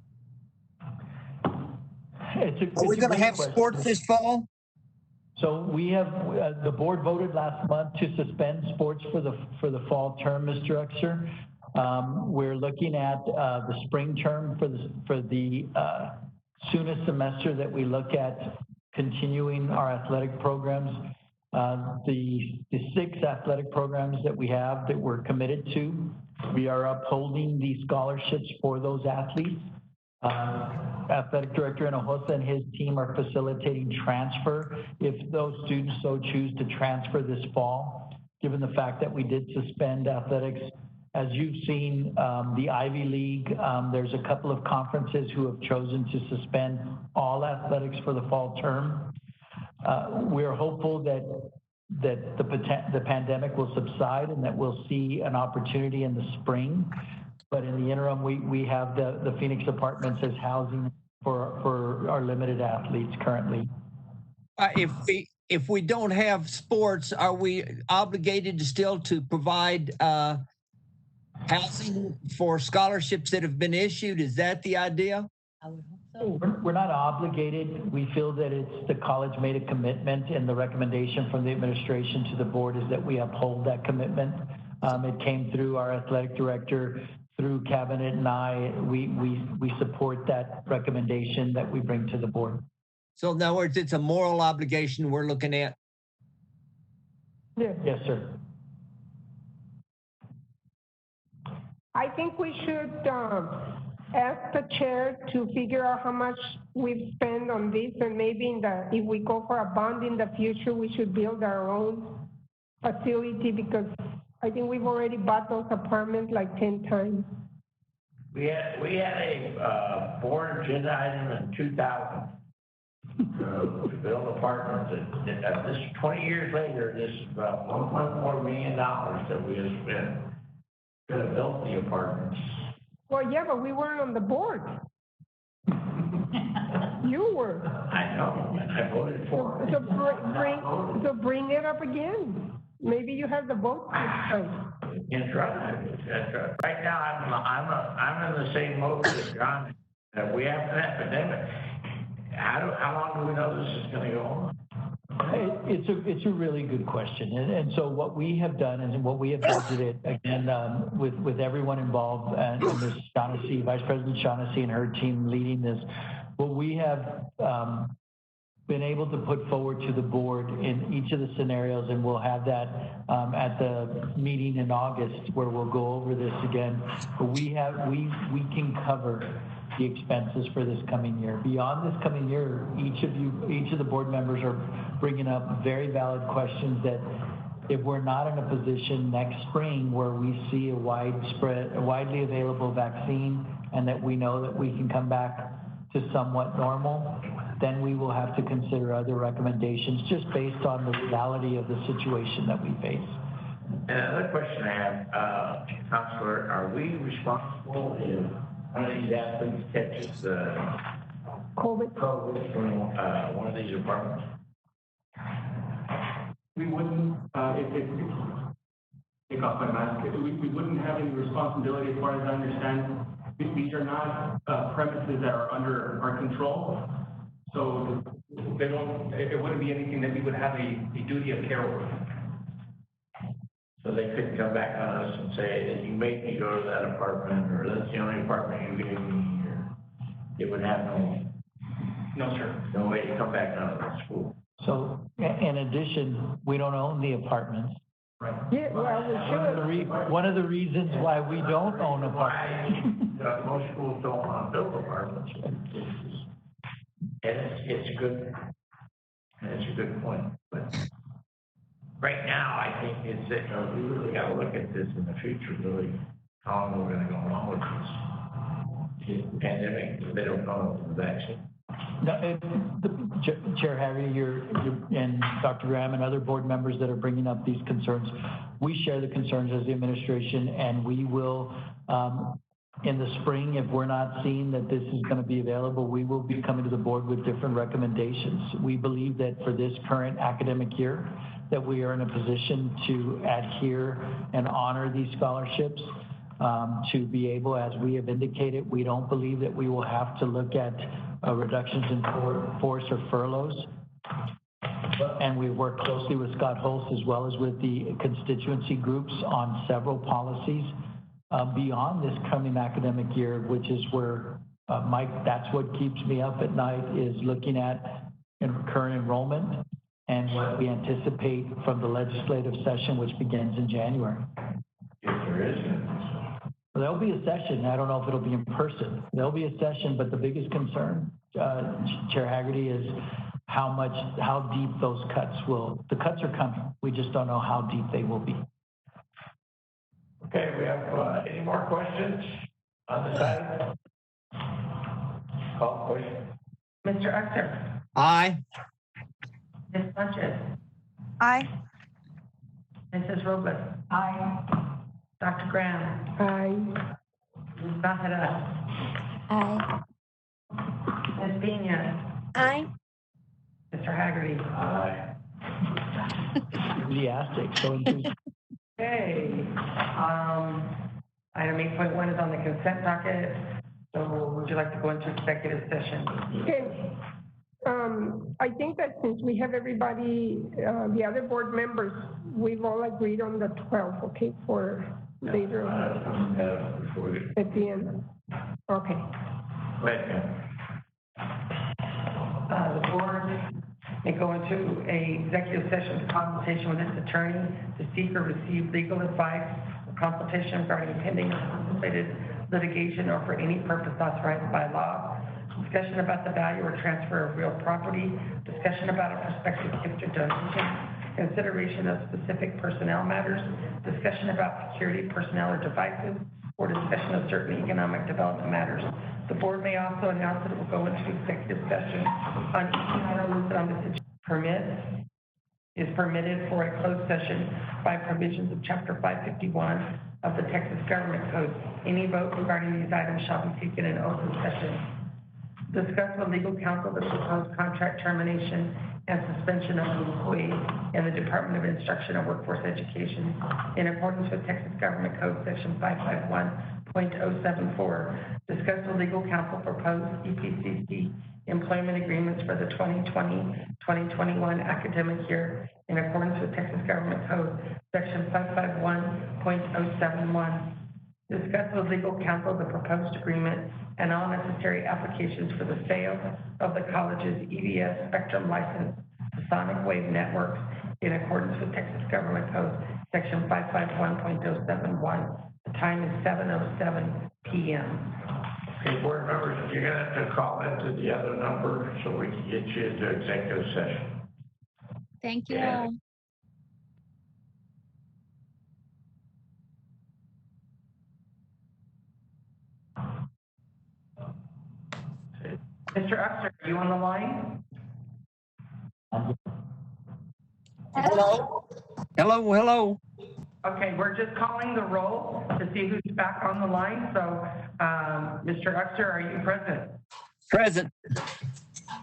Are we going to have sports this fall? So we have, the board voted last month to suspend sports for the fall term, Mr. Uxer. We're looking at the spring term for the soonest semester that we look at continuing our athletic programs. The 6 athletic programs that we have that we're committed to, we are upholding the scholarships for those athletes. Athletic Director Hinojosa and his team are facilitating transfer if those students so choose to transfer this fall. Given the fact that we did suspend athletics, as you've seen, the Ivy League, there's a couple of conferences who have chosen to suspend all athletics for the fall term. We're hopeful that the pandemic will subside and that we'll see an opportunity in the spring. But in the interim, we have the Phoenix Apartments as housing for our limited athletes currently. If we don't have sports, are we obligated to still to provide housing for scholarships that have been issued? Is that the idea? I would hope so. We're not obligated. We feel that it's the college made a commitment, and the recommendation from the administration to the board is that we uphold that commitment. It came through our athletic director, through cabinet, and we support that recommendation that we bring to the board. So in other words, it's a moral obligation we're looking at. Yes, sir. I think we should ask the chair to figure out how much we've spent on this, and maybe if we go for a bond in the future, we should build our own facility, because I think we've already bought those apartments like 10 times. We had a board agenda item in 2000 to build apartments. This 20 years later, this is about $1.4 million that we have spent to build the apartments. Well, yeah, but we weren't on the board. You were. I know, and I voted for it. So bring it up again. Maybe you have the vote this time. That's right. Right now, I'm in the same mode as John. We have an epidemic. How long do we know this is going to go on? It's a really good question. And so what we have done and what we have budgeted, again, with everyone involved, and Ms. Shaughnessy, Vice President Shaughnessy and her team leading this, what we have been able to put forward to the board in each of the scenarios, and we'll have that at the meeting in August where we'll go over this again. But we can cover the expenses for this coming year. Beyond this coming year, each of the board members are bringing up very valid questions that if we're not in a position next spring where we see a widely available vaccine, and that we know that we can come back to somewhat normal, then we will have to consider other recommendations just based on the reality of the situation that we face. And another question I have, Counselor, are we responsible if one of these athletes catches the COVID from one of these apartments? We wouldn't, take off my mask, we wouldn't have any responsibility as far as I understand. These are not premises that are under our control. So it wouldn't be anything that we would have a duty of care over. So they couldn't come back on us and say that you made me go to that apartment, or that's the only apartment you gave me, or it would have no, sir. No way to come back out of the school. So in addition, we don't own the apartments. Right. Yeah, well, we should. One of the reasons why we don't own apartments. Most schools don't want to build apartments. It's a good point. But right now, I think it's we really got to look at this in the future, really, how long we're going to go along with this pandemic. They don't know the vaccine. No, Chair Harry, and Dr. Graham and other board members that are bringing up these concerns, we share the concerns as the administration, and we will, in the spring, if we're not seeing that this is going to be available, we will be coming to the board with different recommendations. We believe that for this current academic year, that we are in a position to adhere and honor these scholarships. To be able, as we have indicated, we don't believe that we will have to look at reductions in force or furloughs. And we work closely with Scott Holst as well as with the constituency groups on several policies beyond this coming academic year, which is where, Mike, that's what keeps me up at night, is looking at current enrollment and what we anticipate from the legislative session, which begins in January. If there is. There'll be a session. I don't know if it'll be in person. There'll be a session, but the biggest concern, Chair Haggerty, is how deep those cuts will. The cuts are coming. We just don't know how deep they will be. Okay, we have any more questions on the side? Call question. Mr. Uchter? Aye. Ms. Sanchez? Aye. Mrs. Robles? Aye. Dr. Graham? Aye. Ms. Nájera? Aye. Ms. Pena? Aye. Mr. Haggerty? Aye. Enthusiastic, so enthusiastic. Okay. Item 8.1 is on the consent docket. So would you like to go into executive session? I think that since we have everybody, the other board members, we've all agreed on the 12th, okay, for later at the end. Okay. Go ahead. The board may go into a executive session for consultation with its attorney to seek or receive legal advice or consultation regarding pending or contemplated litigation or for any purpose authorized by law. Discussion about the value or transfer of real property, discussion about a prospective gift or donation, consideration of specific personnel matters, discussion about security personnel or devices, or discussion of certain economic development matters. The board may also announce that it will go into executive session on each matter listed on this agenda. Is permitted for a closed session by provisions of Chapter 551 of the Texas Government Code. Any vote regarding these items shall be taken in open session. Discuss with legal counsel the proposed contract termination and suspension of an employee in the Department of Instruction and Workforce Education in accordance with Texas Government Code Section 551.074. Discuss with legal counsel proposed EPCC employment agreements for the 2020-2021 academic year in accordance with Texas Government Code Section 551.071. Discuss with legal counsel the proposed agreement and all necessary applications for the sale of the college's EVS spectrum license to Sonic Wave Networks in accordance with Texas Government Code Section 551.071. The time is 7:07 p.m. Okay, board members, you're gonna have to call into the other number so we can get you into executive session. Thank you Yeah. all. Mr. Uchter, are you on the line? Hello? Hello? Okay, we're just calling the roll to see who's back on the line. So, Mr. Uchter, are you present? Present.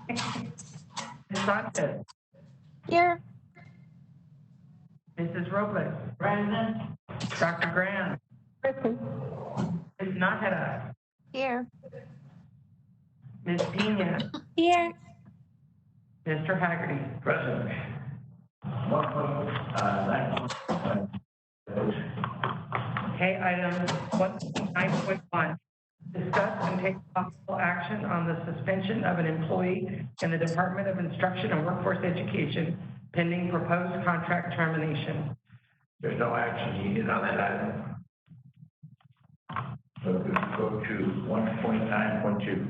Ms. Sanchez? Here. Mrs. Robles? Present. Dr. Graham? Present. Ms. Nájera? Here. Ms. Pena? Here. Mr. Haggerty? Present. Okay, item 9.1. Discuss and take possible action on the suspension of an employee in the Department of Instruction and Workforce Education pending proposed contract termination. There's no action needed on that item. So we can go to 1.9.2.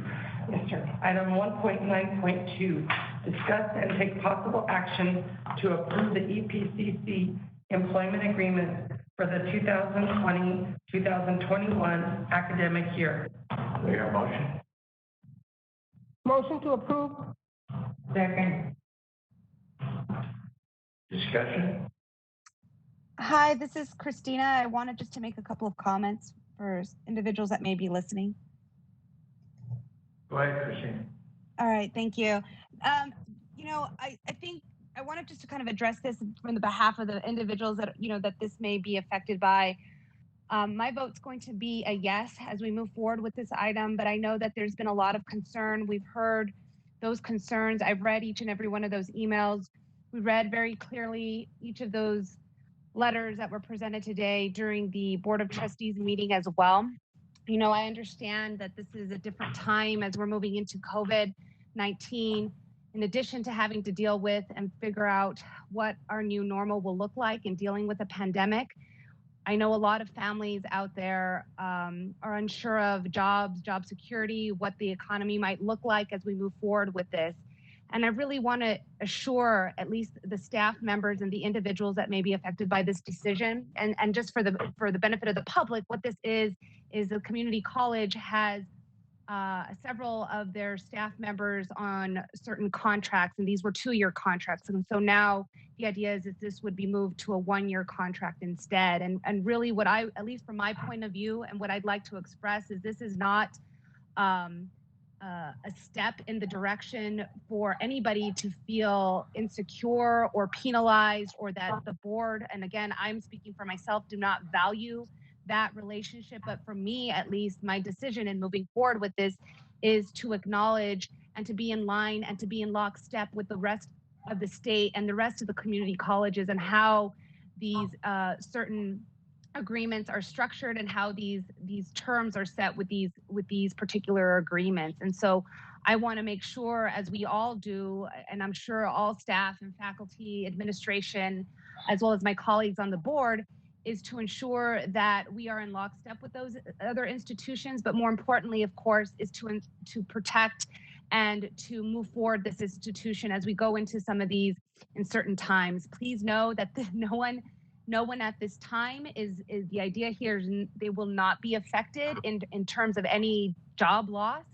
Yes, sir. Item 1.9.2, discuss and take possible action to approve the EPCC employment agreement for the 2020-2021 academic year. We have a motion? Motion to approve. Second. Discussion? Hi, this is Christina. I wanted just to make a couple of comments for individuals that may be listening. Go ahead, Christine. All right, thank you. I think I wanted just to kind of address this from the behalf of the individuals that, that this may be affected by. My vote's going to be a yes as we move forward with this item, but I know that there's been a lot of concern. We've heard those concerns. I've read each and every one of those emails. We read very clearly each of those letters that were presented today during the Board of Trustees meeting as well. I understand that this is a different time as we're moving into COVID-19 in addition to having to deal with and figure out what our new normal will look like in dealing with a pandemic. I know a lot of families out there are unsure of jobs, job security, what the economy might look like as we move forward with this. And I really want to assure at least the staff members and the individuals that may be affected by this decision. And just for the benefit of the public, what this is the community college has several of their staff members on certain contracts, and these were 2-year contracts. And so now the idea is that this would be moved to a 1-year contract instead. And really what I, at least from my point of view, and what I'd like to express is this is not a step in the direction for anybody to feel insecure or penalized, or that the board, and again, I'm speaking for myself, do not value that relationship. But for me, at least, my decision in moving forward with this is to acknowledge and to be in line and to be in lockstep with the rest of the state and the rest of the community colleges, and how these certain agreements are structured and how these terms are set with these particular agreements. And so I want to make sure, as we all do, and I'm sure all staff and faculty, administration, as well as my colleagues on the board, is to ensure that we are in lockstep with those other institutions, but more importantly, of course, is to protect and to move forward this institution as we go into some of these uncertain times. Please know that no one at this time is the idea here is they will not be affected in terms of any job loss.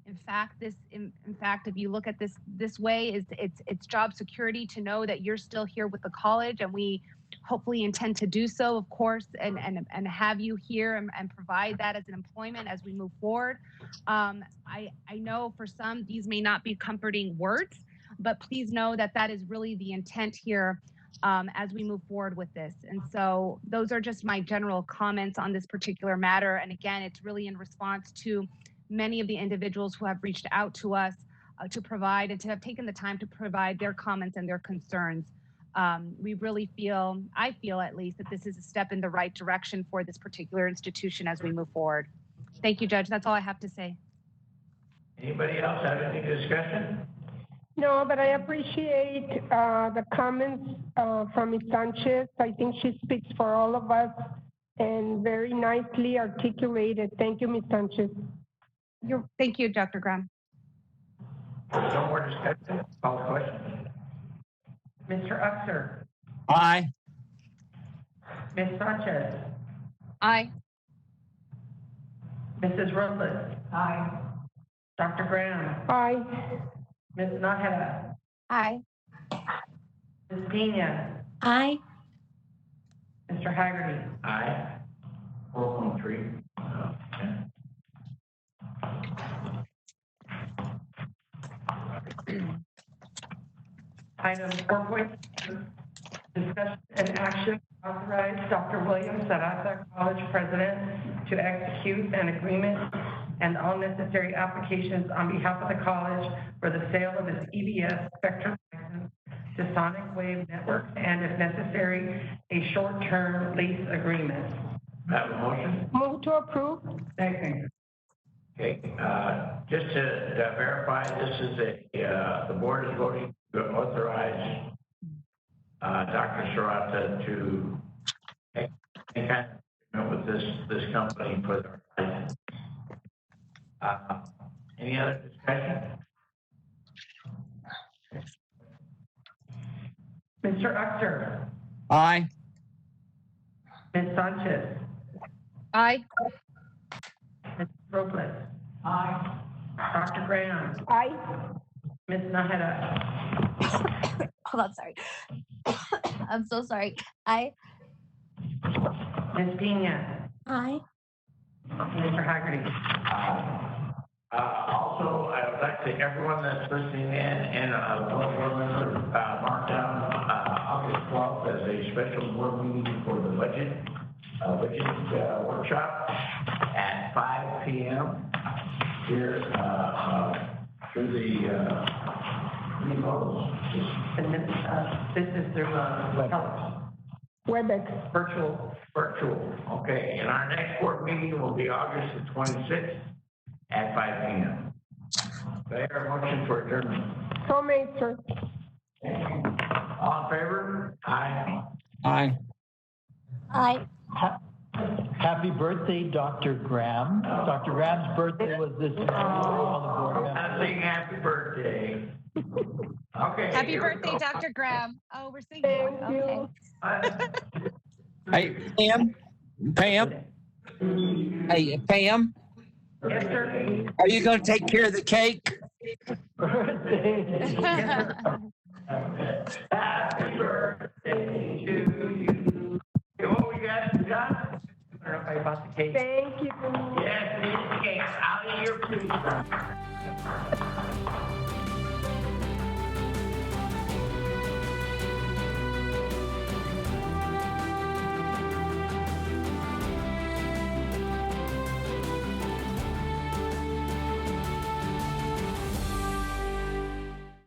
In fact, if you look at this way, it's job security to know that you're still here with the college, and we hopefully intend to do so, of course, and have you here and provide that as an employment as we move forward. I know for some these may not be comforting words, but please know that that is really the intent here as we move forward with this. And so those are just my general comments on this particular matter. And again, it's really in response to many of the individuals who have reached out to us to provide and to have taken the time to provide their comments and their concerns. We really feel, I feel at least, that this is a step in the right direction for this particular institution as we move forward. Thank you, Judge. That's all I have to say. Anybody else have any discussion? No, but I appreciate the comments from Ms. Sanchez. I think she speaks for all of us and very nicely articulated. Thank you, Ms. Sanchez. Thank you, Dr. Graham. No more discussion? Call the question. Mr. Uxer, Aye. Ms. Sanchez, Aye. Mrs. Robles. Aye. Dr. Graham. Aye. Ms. Nájera. Aye. Ms. Pena. Aye. Mr. Haggerty. Aye. 4.3. Item 4.2, discussion and action to authorize Dr. William Sarasa, College President, to execute an agreement and all necessary applications on behalf of the college for the sale of its EBS spectrum license to Sonic Wave Networks, and if necessary, a short-term lease agreement. Have a motion? Move to approve. Second. Okay, just to verify, this is the board is voting to authorize Dr. Sarasa to make any kind of agreement with this company for their license. Any other discussion? Mr. Uxer, Aye. Ms. Sanchez, Aye. Ms. Robles. Aye. Dr. Graham. Aye. Ms. Nájera. Hold on, sorry. I'm so sorry. Aye. Ms. Pena. Aye. Mr. Haggerty. Also, I would like to thank everyone that's listening in, and board members mark down August 12th as a special board meeting for the budget workshop at 5 p.m. here through the remote. And this is through WebEx. virtual. Okay, and our next board meeting will be August the 26th at 5 p.m. Do I hear a motion for adjournment? So made, sir. All in favor? Aye. Aye. Aye. Happy birthday, Dr. Graham. Dr. Graham's birthday was this week. All the board members. I sing happy birthday. Okay. Happy here we birthday, go. Dr. Graham. Oh, we're singing. Thank Okay. you. Hey, Pam? Hey, Pam, Yes, sir. are you going to take care of the cake? Birthday. Happy birthday to you. Okay, what we got, John? I don't know if I bought the cake. Thank you. Yes, these cakes out of your food.